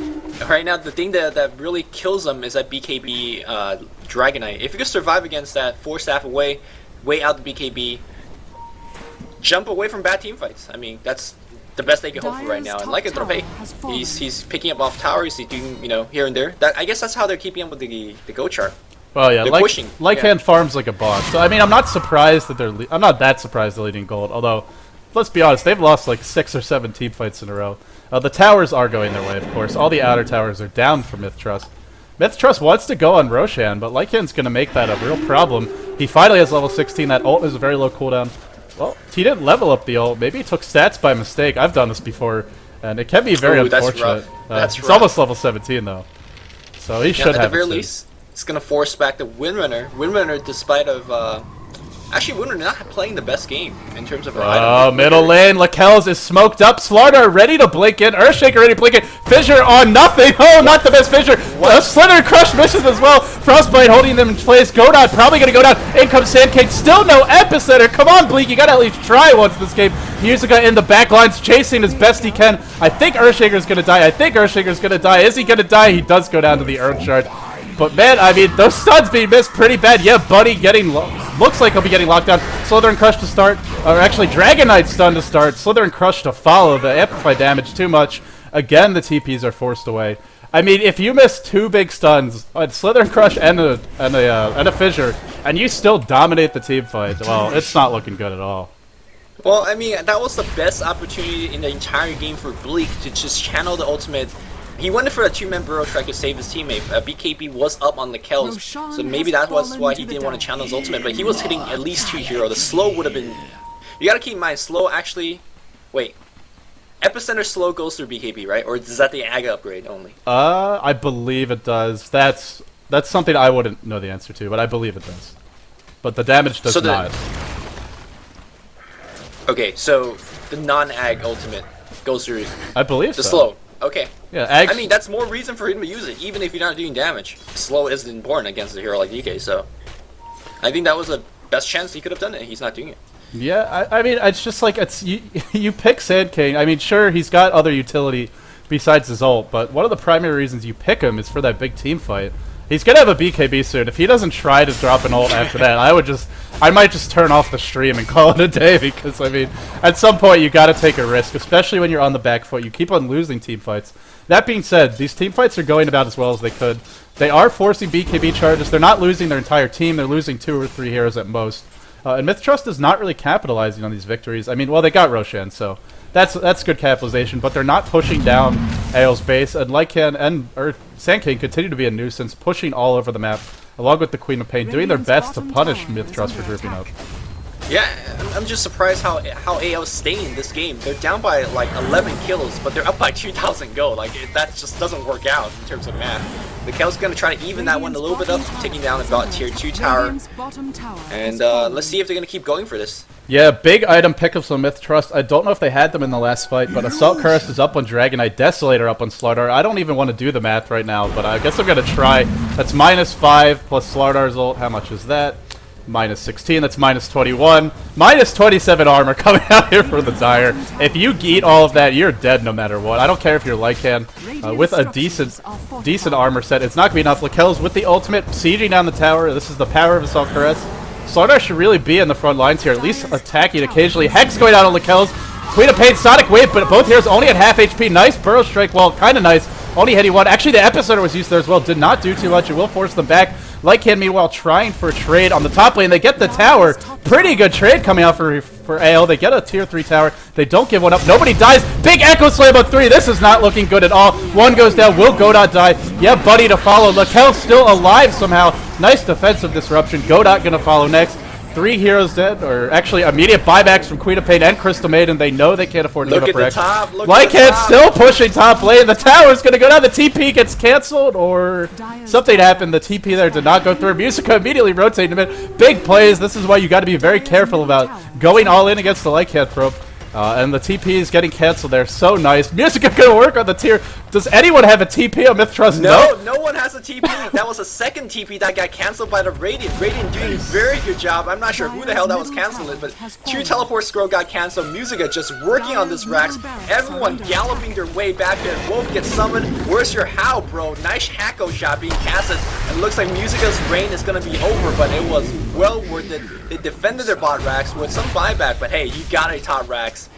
right now the thing that really kills them is that BKB Dragonite. If you can survive against that, Force Staff away, wait out the BKB, jump away from bad team fights. I mean, that's the best they can hope for right now. And lycanthrope, he's picking up off towers, he's doing, here and there. I guess that's how they're keeping up with the go chart. Well, yeah, they're pushing. Lycan farms like a boss. So I mean, I'm not surprised that I'm not that surprised they're leading gold. Although let's be honest, they've lost like 6 or 7 team fights in a row. The towers are going their way, of course. All the outer towers are down for MiTH-Trust. MiTH-Trust wants to go on Roshan, but lycan's going to make that a real problem. He finally has level 16. That ult is a very low cooldown. Well, he didn't level up the ult. Maybe he took stats by mistake. I've done this before, and it can be very unfortunate. That's it's almost level 17, though. So he should have it. At the very least, it's going to force back the windrunner. Windrunner, despite of... Actually, Windrunner not playing the best game in terms of her item. Middle lane, Lakels is smoked up. Slardar ready to blink in. Earthshaker ready to blink in. Fissure on nothing. Oh, not the best Fissure. Slither Crush misses as well. Frostbite holding them in place. Godot probably going to go down. In comes Sandking. Still no epicenter. Come on, Bleak. You got to at least try once this game. Musica in the back lines, chasing as best he can. I think Earthshaker's going to die. Is he going to die? He does go down to the Earth Shard. But man, I mean, those stuns being missed pretty bad. Yeah, Buddy getting looks like he'll be getting locked down. Slither and Crush to start, or actually Dragon Knight stun to start. Slither and Crush to follow. The amplify damage too much. Again, the TPs are forced away. I mean, if you miss 2 big stuns on Slither and Crush and a Fissure, and you still dominate the team fight, well, it's not looking good at all. Well, I mean, that was the best opportunity in the entire game for Bleak to just channel the ultimate. He went for a 2-man burrow strike to save his teammate. BKB was up on the Kells, so maybe that was why he didn't want to channel his ultimate, but he was hitting at least 2 heroes. The slow would have been... You gotta keep in mind, slow actually... Wait. Epicenter slow goes through BKB, right? Or is that the Aga upgrade only? I believe it does. That's something I wouldn't know the answer to, but I believe it does. But the damage does not. Okay, so the non-Ag ultimate goes through... I believe the so. slow. Okay. Yeah, I mean, that's more reason for him to use it, even if you're not doing damage. Slow isn't important against a hero like DK, so... I think that was the best chance he could have done it. He's not doing it. Yeah, I mean, it's just like, you pick Sand King. I mean, sure, he's got other utility besides his ult, but one of the primary reasons you pick him is for that big team fight. He's gonna have a BKB soon. If he doesn't try to drop an ult after that, I might just turn off the stream and call it a day, because, I mean, at some point you gotta take a risk, especially when you're on the back foot. You keep on losing team fights. That being said, these team fights are going about as well as they could. They are forcing BKB charges. They're not losing their entire team. They're losing 2 or 3 heroes at most. And MiTH-Trust is not really capitalizing on these victories. I mean, well, they got Roshan, so that's good capitalization, but they're not pushing down AO's base, and lycan and Sandking continue to be a nuisance, pushing all over the map, along with the Queen of Pain, doing their best to punish MiTH-Trust for grouping up. Yeah, I'm just surprised how AO's staying in this game. They're down by like 11 kills, but they're up by 2,000 gold. Like, that just doesn't work out in terms of math. The Kel's gonna try to even that one a little bit up, taking down about tier 2 tower. And let's see if they're gonna keep going for this. Yeah, big item pickups on MiTH-Trust. I don't know if they had them in the last fight, but Assault Cuirass is up on Dragon Knight, Desolator up on Slardar. I don't even want to do the math right now, but I guess I'm gonna try. That's -5 plus Slardar's ult. How much is that? -16, that's -21. -27 armor coming out here for the Dire. If you eat all of that, you're dead no matter what. I don't care if you're lycan. With a decent armor set, it's not going to be enough. Lakel's with the ultimate, sieging down the tower. This is the power of Assault Cuirass. Slardar should really be in the front lines here, at least attacking occasionally. Hex going out on Lakel's. Queen of Pain, Sonic Wave, but both heroes only at half HP. Nice Burrow Strike, well, kind of nice. Only hitting one. Actually, the Epicenter was used there as well. Did not do too much. It will force them back. Lycan, meanwhile, trying for a trade on the top lane. They get the tower. Pretty good trade coming out for AO. They get a tier 3 tower. They don't give one up. Nobody dies. Big Echo Slam on 3. This is not looking good at all. One goes down. Will Godot die? Yeah, Buddy to follow. Lakel's still alive somehow. Nice defensive disruption. Godot gonna follow next. 3 heroes dead, or actually immediate buybacks from Queen of Pain and Crystal Maiden. They know they can't afford to give up for X. Lycan still pushing top lane. The tower's going to go down. The TP gets canceled, or something happened. The TP there did not go through. Musica immediately rotating him in. Big plays. This is why you got to be very careful about going all in against the lycanthrope. And the TP is getting canceled there. So nice. Musica gonna work on the tier. Does anyone have a TP on MiTH-Trust? No, no one has a TP. That was a second TP that got cancelled by the Radiant. Radiant doing a very good job. I'm not sure who the hell that was canceling, but 2 teleport scroll got cancelled. Musica just working on this Rax. Everyone galloping their way back there. Wolf gets summoned. Where's your how, bro? Nice Hacko shot being casted. And it looks like Musica's reign is gonna be over, but it was well worth it. They defended their bot Rax with some buyback, but hey, you got a top Rax.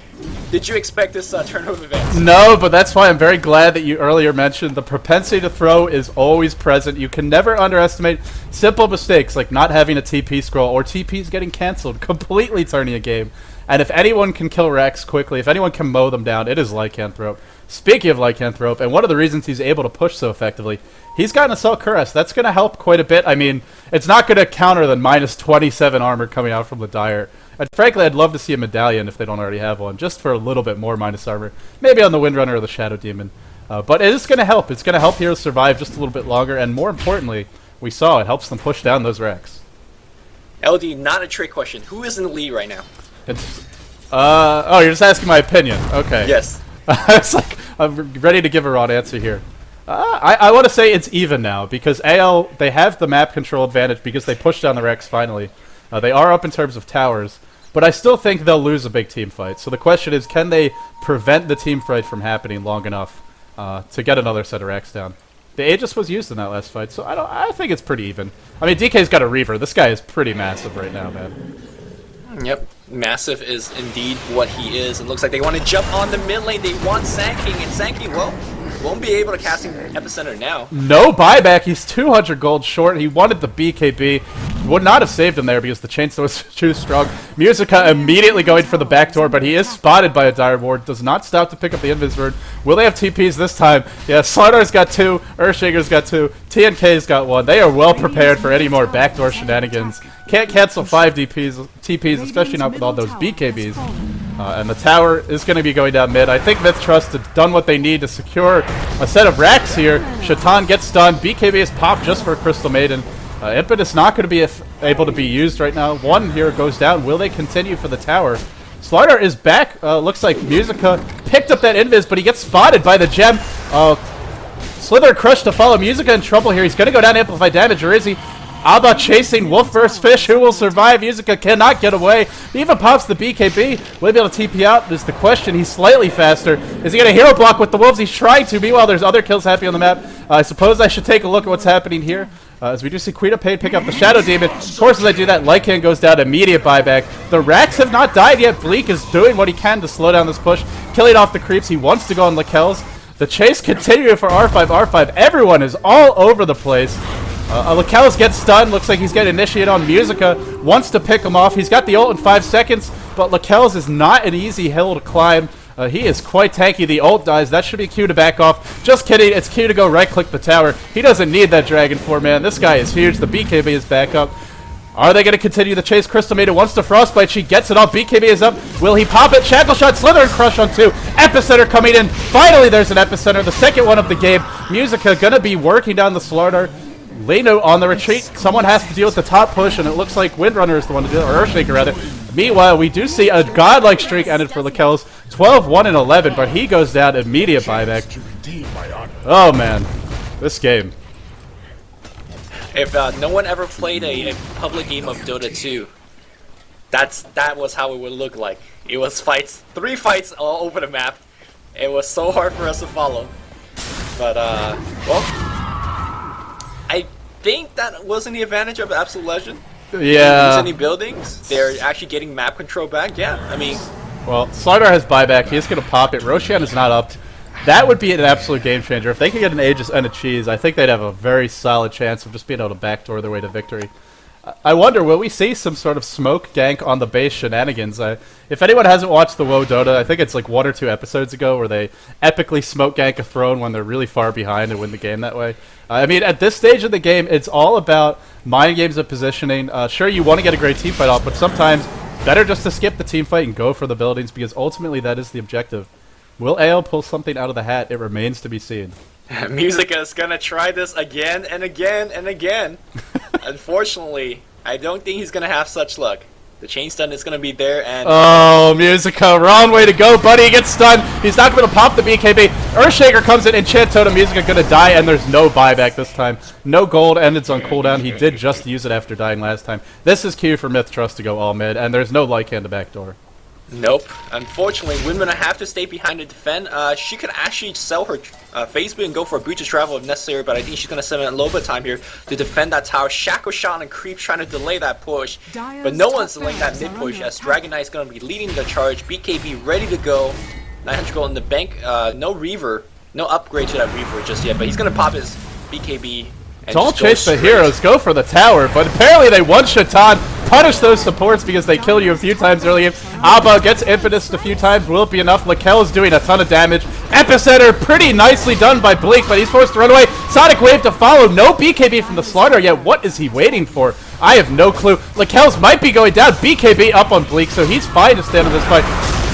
Did you expect this turn of events? No, but that's why I'm very glad that you earlier mentioned the propensity to throw is always present. You can never underestimate simple mistakes like not having a TP scroll or TPs getting canceled, completely turning a game. And if anyone can kill Rex quickly, if anyone can mow them down, it is Lycanthrope. Speaking of Lycanthrope, and one of the reasons he's able to push so effectively, he's got an Assault Cuirass. That's going to help quite a bit. I mean, it's not going to counter the minus 27 armor coming out from the Dire. And frankly, I'd love to see a medallion if they don't already have one, just for a little bit more minus armor. Maybe on the Windrunner or the Shadow Demon. But it is going to help. It's going to help heroes survive just a little bit longer, and more importantly, we saw it helps them push down those Rex. LD, not a trick question. Who is in the lead right now? It's, oh, you're just asking my opinion. Okay. Yes. It's like, I'm ready to give a raw answer here. I want to say it's even now, because AL, they have the map control advantage because they pushed down the Rex finally. They are up in terms of towers, but I still think they'll lose a big team fight. So the question is, can they prevent the team fight from happening long enough to get another set of Rex down? The Aegis was used in that last fight, so I think it's pretty even. I mean, DK's got a Reaver. This guy is pretty massive right now, man. Yep, massive is indeed what he is. It looks like they want to jump on the mid lane. They want Sandking, and Sandking, well, won't be able to cast Epicenter now. No buyback. He's 200 gold short. He wanted the BKB. Would not have saved him there because the chainsaw was too strong. Musica immediately going for the back door, but he is spotted by a Dire Ward. Does not stop to pick up the Invis Ward. Will they have TPs this time? Yeah, Slardar's got 2. Earthshaker's got 2. TNK's got 1. They are well prepared for any more backdoor shenanigans. Can't cancel 5 TPs, especially not with all those BKBs. And the tower is going to be going down mid. I think MiTH-Trust have done what they need to secure a set of racks here. Shaitan gets stunned. BKB is popped just for Crystal Maiden. Impetus not going to be able to be used right now. 1 here goes down. Will they continue for the tower? Slardar is back. Looks like Musica picked up that invis, but he gets spotted by the gem. Slither Crush to follow. Musica in trouble here. He's going to go down to amplify damage, or is he? Abba chasing Wolf vs. Fish. Who will survive? Musica cannot get away. He even pops the BKB. Will he be able to TP out? Is the question. He's slightly faster. Is he going to hero block with the Wolves? He's trying to. Meanwhile, there's other kills happening on the map. I suppose I should take a look at what's happening here. As we do see Quita Pain pick up the Shadow Demon. Of course, as I do that, Lycan goes down, immediate buyback. The Racks have not died yet. Bleak is doing what he can to slow down this push, killing off the creeps. He wants to go on Lakel's. The chase continuing for R5. Everyone is all over the place. Lakel's gets stunned. Looks like he's getting initiated on Musica. Wants to pick him off. He's got the ult in 5 seconds, but Lakel's is not an easy hill to climb. He is quite tanky. The ult dies. That should be Q to back off. Just kidding. It's Q to go right-click the tower. He doesn't need that Dragon 4, man. This guy is huge. The BKB is back up. Are they going to continue the chase? Crystal Maiden wants to Frostbite. She gets it off. BKB is up. Will he pop it? Shackle Shot, Slither, and Crush on 2. Epicenter coming in. Finally, there's an Epicenter. The second one of the game. Musica going to be working down the Slardar. Leno on the retreat. Someone has to deal with the top push, and it looks like Windrunner is the one to do it, or Earthshaker rather. Meanwhile, we do see a godlike streak ended for Lakel's. 12, 1, and 11, but he goes down immediate buyback. Oh man, this game. If no one ever played a public game of Dota 2, that was how it would look like. It was fights, 3 fights all over the map. It was so hard for us to follow. But well, I think that wasn't the advantage of Absolute Legend. Yeah. Lose any buildings? They're actually getting map control back. Yeah, I mean. Well, Slardar has buyback. He's going to pop it. Roshan is not up. That would be an absolute game changer. If they could get an Aegis and a Cheese, I think they'd have a very solid chance of just being able to backdoor their way to victory. I wonder, will we see some sort of smoke gank on the base shenanigans? If anyone hasn't watched the WoW Dota, I think it's like 1 or 2 episodes ago where they epically smoke gank a throne when they're really far behind and win the game that way. I mean, at this stage of the game, it's all about mind games of positioning. Sure, you want to get a great team fight off, but sometimes better just to skip the team fight and go for the buildings because ultimately that is the objective. Will AL pull something out of the hat? It remains to be seen. Musica is gonna try this again and again and again. Unfortunately, I don't think he's gonna have such luck. The chain stun is gonna be there, and oh, Musica, wrong way to go, buddy. He gets stunned. He's not going to pop the BKB. Earthshaker comes in, Enchant Totem. Musica gonna die, and there's no buyback this time. No gold, and it's on cooldown. He did just use it after dying last time. This is cue for MiTH-Trust to go all mid, and there's no Lycan to backdoor. Nope. Unfortunately, Windrunner have to stay behind to defend. She could actually sell her phase boot and go for a breach of travel if necessary, but I think she's going to spend a little bit of time here to defend that tower. Shackle Shot and Creep trying to delay that push, but no one's delaying that mid push as Dragon Knight is going to be leading the charge. BKB ready to go. 900 gold in the bank. No Reaver, no upgrade to that Reaver just yet, but he's going to pop his BKB. Don't chase the heroes, go for the tower, but apparently they one-shot on. punish those supports because they killed you a few times earlier. Abba gets impetus a few times. Will it be enough? Lakel is doing a ton of damage. Epicenter, pretty nicely done by Bleak, but he's forced to run away. Sonic Wave to follow. No BKB from the slardar yet. What is he waiting for? I have no clue. Lakel's might be going down. BKB up on Bleak, so he's fine to stand in this fight.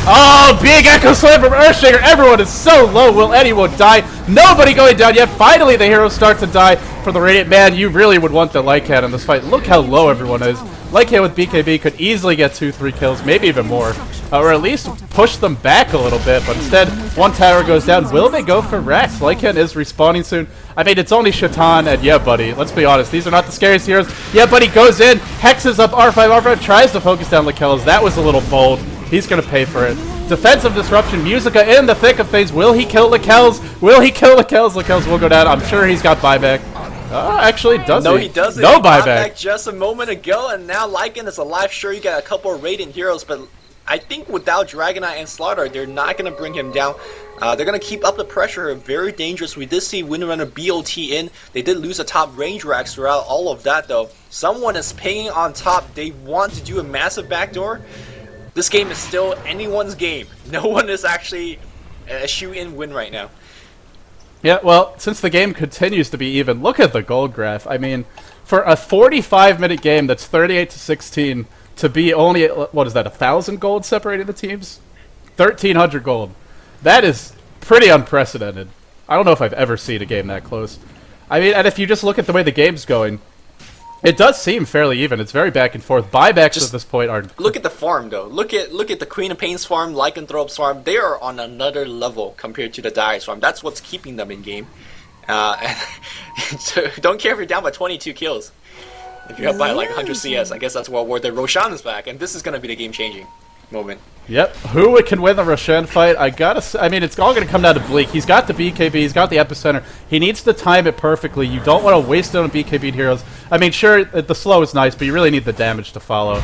Oh, big Echo Slam from Earthshaker. Everyone is so low. Will anyone die? Nobody going down yet. Finally, the heroes start to die for the Radiant. Man, you really would want the Lycan in this fight. Look how low everyone is. Lycan with BKB could easily get 2-3 kills, maybe even more. Or at least push them back a little bit. But instead, one tower goes down. Will they go for Rex? Lycan is respawning soon. I mean, it's only Shaitan and Yeah Buddy. Let's be honest. These are not the scariest heroes. Yeah Buddy goes in, hexes up R5. R5 tries to focus down Lakel's. That was a little bold. He's going to pay for it. Defensive disruption. Musica in the thick of things. Will he kill Lakel's? Will he kill Lakel's? Lakel's will go down. I'm sure he's got buyback. Actually, does he? No, he doesn't. No he got buyback. Back just a moment ago, and now Lycan is alive. Sure, you got a couple of Radiant heroes, but I think without Dragonite and Slardar, they're not going to bring him down. They're going to keep up the pressure. Very dangerous. We did see Windrunner BOT in. They did lose a top range racks throughout all of that, though. Someone is paying on top. They want to do a massive backdoor. This game is still anyone's game. No one is actually a shoe-in win right now. Yeah, well, since the game continues to be even, look at the gold graph. I mean, for a 45-minute game that's 38-16 to be only, what is that, 1,000 gold separating the teams? 1,300 gold. That is pretty unprecedented. I don't know if I've ever seen a game that close. I mean, and if you just look at the way the game's going, it does seem fairly even. It's very back and forth. Buybacks at this point are... Look at the farm, though. Look at the Queen of Pain's farm, Lycanthrope's farm. They are on another level compared to the Dire's farm. That's what's keeping them in game. So don't care if you're down by 22 kills. If you're up by like 100 CS, I guess that's where the Roshan is back, and this is going to be the game-changing moment. Yep. Who can win the Roshan fight? I mean, it's all going to come down to Bleak. He's got the BKB. He's got the epicenter. He needs to time it perfectly. You don't want to waste it on BKB heroes. I mean, sure, the slow is nice, but you really need the damage to follow.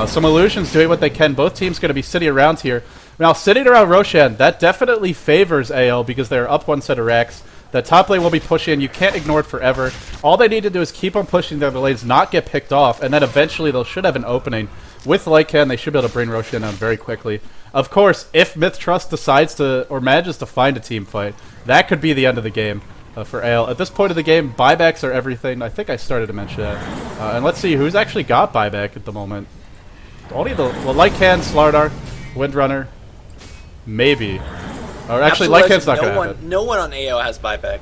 Some Illusions doing what they can. Both teams going to be sitting around here. Now, sitting around Roshan, that definitely favors AL because they're up one set of racks. That top lane will be pushing. You can't ignore it forever. All they need to do is keep on pushing their lanes, not get picked off, and then eventually they should have an opening. With Lycan, they should be able to bring Roshan down very quickly. Of course, if MiTH-Trust decides to, or manages to find a team fight, that could be the end of the game for AL. At this point of the game, buybacks are everything. I think I started to mention that. And let's see who's actually got buyback at the moment. Only the Lycan, Slardar, Windrunner, maybe. Or actually, Lycan's not going to have it. No one on AO has buyback,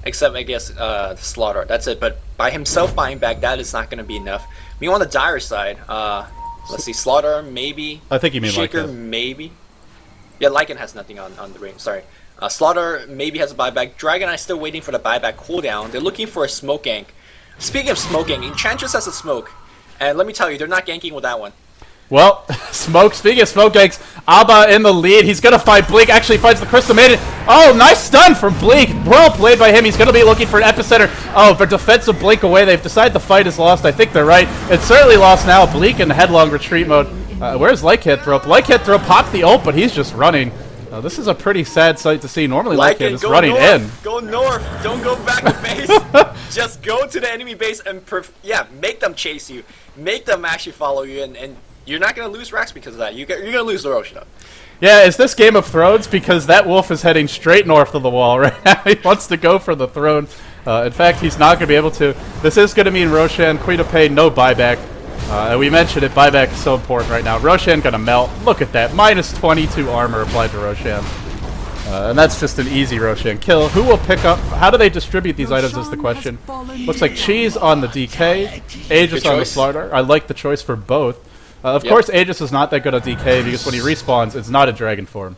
except I guess Slardar. That's it. But by himself buying back, that is not going to be enough. I mean, on the Dire side, let's see, Slardar maybe. I think you mean Shaker Lycan. Maybe. Yeah, Lycan has nothing on the ring. Sorry. Slardar maybe has a buyback. Dragonite still waiting for the buyback cooldown. They're looking for a smoke gank. Speaking of smoke gank, Enchantress has a smoke, and let me tell you, they're not ganking with that one. Well, speaking of smoke ganks, Abba in the lead. He's going to fight Bleak. Actually finds the Crystal Maiden. Oh, nice stun from Bleak. Well played by him. He's going to be looking for an epicenter. Oh, for defensive Blink away. They've decided the fight is lost. I think they're right. It's certainly lost now. Bleak in headlong retreat mode. Where's Lycanthrope? Lycanthrope popped the ult, but he's just running. This is a pretty sad sight to see. Normally Lycan is running in. Go north. Don't go back to base. Just go to the enemy base and make them chase you. Make them actually follow you, and you're not going to lose racks because of that. You're going to lose the Roshan. Yeah, is this Game of Thrones? Because that wolf is heading straight north of the wall right now. He wants to go for the throne. In fact, he's not going to be able to. This is going to mean Roshan, Queen of Pain, no buyback. And we mentioned it, buyback is so important right now. Roshan going to melt. Look at that. Minus 22 armor applied to Roshan. And that's just an easy Roshan kill. Who will pick up? How do they distribute these items is the question. Looks like Cheese on the DK, Aegis on the Slardar. I like the choice for both. Of course, Aegis is not that good at DK because when he respawns, it's not a dragon form.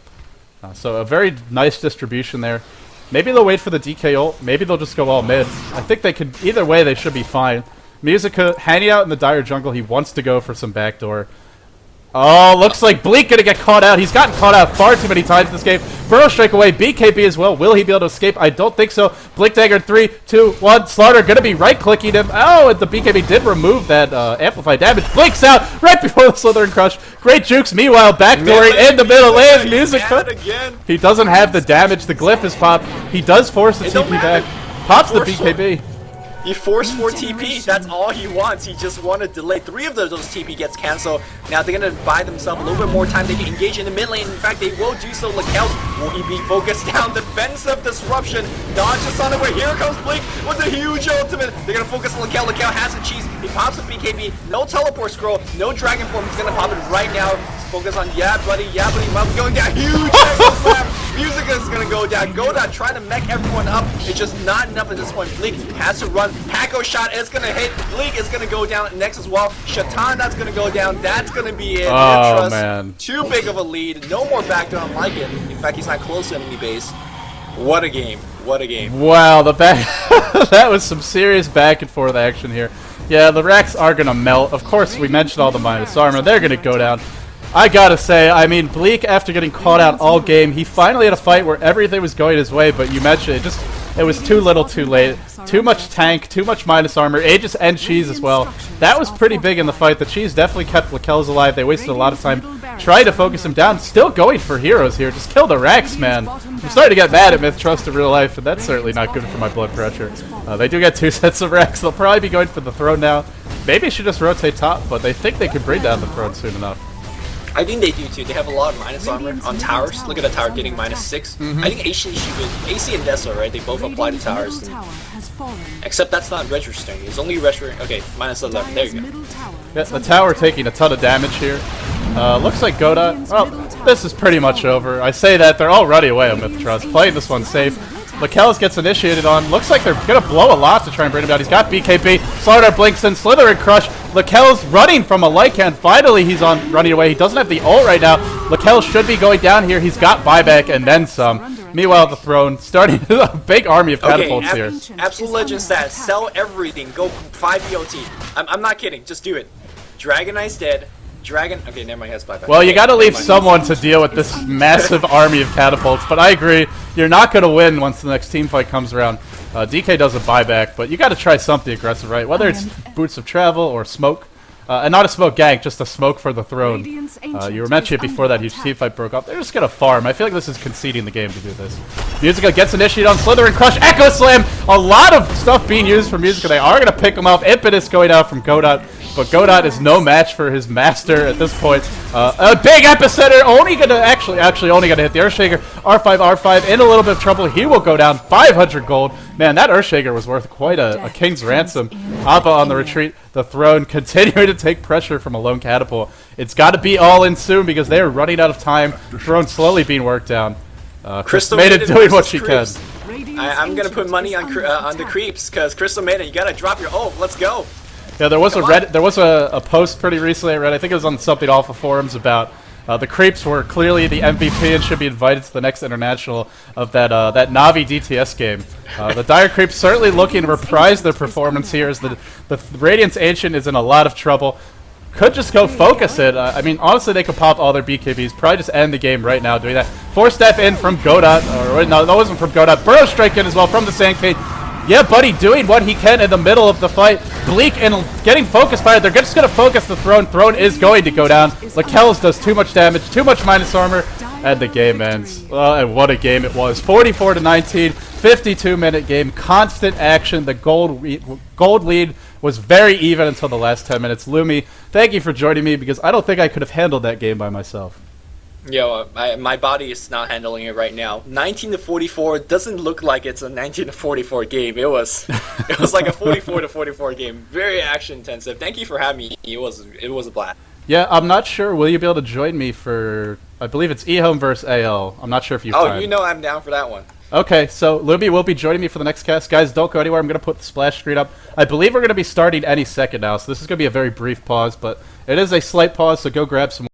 So a very nice distribution there. Maybe they'll wait for the DK ult. Maybe they'll just go all mid. I think they could. Either way, they should be fine. Musica hanging out in the Dire jungle. He wants to go for some backdoor. Oh, looks like Bleak gonna get caught out. He's gotten caught out far too many times this game. Burrow strike away. BKB as well. Will he be able to escape? I don't think so. Blink dagger 3, 2, 1. Slardar gonna be right clicking him. Oh, and the BKB did remove that amplified damage. Blinks out right before the Slithering Crush. Great jukes. Meanwhile, backdooring in the middle lane. Musica. He doesn't have the damage. The glyph is popped. He does force the TP back. Pops the BKB. He forced 4 TP, that's all he wants. He just wanted to delay. 3 of those TP gets cancelled. Now they're going to buy themselves a little bit more time. They can engage in the mid lane. In fact, they will do so. Lycan, will he be focused down? Defensive disruption. Dodges on the way. Here comes Blink with a huge ultimate. They're going to focus on Lycan. Lycan has the cheese. He pops a BKB. No teleport scroll. No dragon form. He's going to pop it right now. Focus on yeah, buddy. Mom going down. Huge angle slam. Music is going to go down. Goda trying to mech everyone up. It's just not enough at this point. Blink has to run. Packo shot is going to hit. Blink is going to go down next as well. Shatan, that's going to go down. That's going to be it. Oh, man. Too big of a lead. No more backdoor on Lycan. In fact, he's not close to enemy base. What a game. What a game. Wow, the back that was some serious back and forth action here. Yeah, the racks are going to melt. Of course, we mentioned all the minus armor. They're going to go down. I gotta say, I mean, Bleak, after getting caught out all game, he finally had a fight where everything was going his way, but you mentioned it was too little too late. Too much tank, too much minus armor, Aegis and cheese as well. That was pretty big in the fight. The cheese definitely kept Lakel's alive. They wasted a lot of time trying to focus him down. Still going for heroes here. Just kill the Rax, man. I'm starting to get mad at MiTH-Trust in real life, and that's certainly not good for my blood pressure. They do get 2 sets of Rax. They'll probably be going for the throne now. Maybe I should just rotate top, but they think they could bring down the throne soon enough. I think they do too. They have a lot of minus armor on towers. Look at the tower getting -6. I think AC and Dessa, right? They both apply to towers. Except that's not registering. It's only registering. Okay, -11. There you go. Yeah, the tower taking a ton of damage here. Looks like Goda. Well, this is pretty much over. I say that they're already away on MiTH-Trust. Playing this one safe. Lakel's gets initiated on. Looks like they're going to blow a lot to try and bring him down. He's got BKB. Slardar blinks in. Slither and Crush. Lakel's running from a lycan. Finally, he's on running away. He doesn't have the ult right now. Lakel should be going down here. He's got buyback and then some. Meanwhile, the throne starting a big army of catapults here. Absolute Legend stats. Sell everything. Go 5 EOT. I'm not kidding. Just do it. Dragon Knight's dead. Dragon. Okay, never mind. He has buyback. Well, you got to leave someone to deal with this massive army of catapults. But I agree, you're not going to win once the next team fight comes around. DK does a buyback, but you got to try something aggressive, right? Whether it's boots of travel or smoke, and not a smoke gank, just a smoke for the throne. You were mentioning it before that huge team fight broke up. They're just gonna farm. I feel like this is conceding the game to do this. Musica gets initiated on Slither and Crush. Echo Slam. A lot of stuff being used from Musica. They are gonna pick him off. Impetus going out from Godot. But Godot is no match for his master at this point. A big epicenter, only gonna actually only gonna hit the Earthshaker. R5 in a little bit of trouble. He will go down 500 gold. Man, that Earthshaker was worth quite a king's ransom. Appa on the retreat. The throne continuing to take pressure from a lone catapult. It's got to be all in soon because they are running out of time. Throne slowly being worked down. Crystal Maiden doing what she can. I'm gonna put money on the creeps because Crystal Maiden, you gotta drop your ult. Let's go. Yeah, there was a post pretty recently I read. I think it was on something Alpha forums about the creeps were clearly the MVP and should be invited to the next international of that Navi DTS game. The Dire Creeps certainly looking to reprise their performance here as the Radiance Ancient is in a lot of trouble. Could just go focus it. I mean, honestly, they could pop all their BKBs. Probably just end the game right now doing that. 4-step in from Godot. Or no, that wasn't from Godot. Burrow strike in as well from the sandking. Yeah, buddy, doing what he can in the middle of the fight. Bleak and getting focus fire. They're just going to focus the throne. Throne is going to go down. Lakel's does too much damage, too much minus armor, and the game ends. And what a game it was. 44-19, 52-minute game. Constant action. The gold lead was very even until the last 10 minutes. Lumi, thank you for joining me because I don't think I could have handled that game by myself. Yo, my body is not handling it right now. 19-44 doesn't look like it's a 19-44 game. It was like a 44-44 game. Very action intensive. Thank you for having me. It was a blast. Yeah, I'm not sure. Will you be able to join me for? I believe it's eHome versus AL. I'm not sure if you. Oh, you know I'm down for that one. Okay, so Lumi will be joining me for the next cast. Guys, don't go anywhere. I'm going to put the splash screen up. I believe we're going to be starting any second now, so this is going to be a very brief pause, but it is a slight pause, so go grab some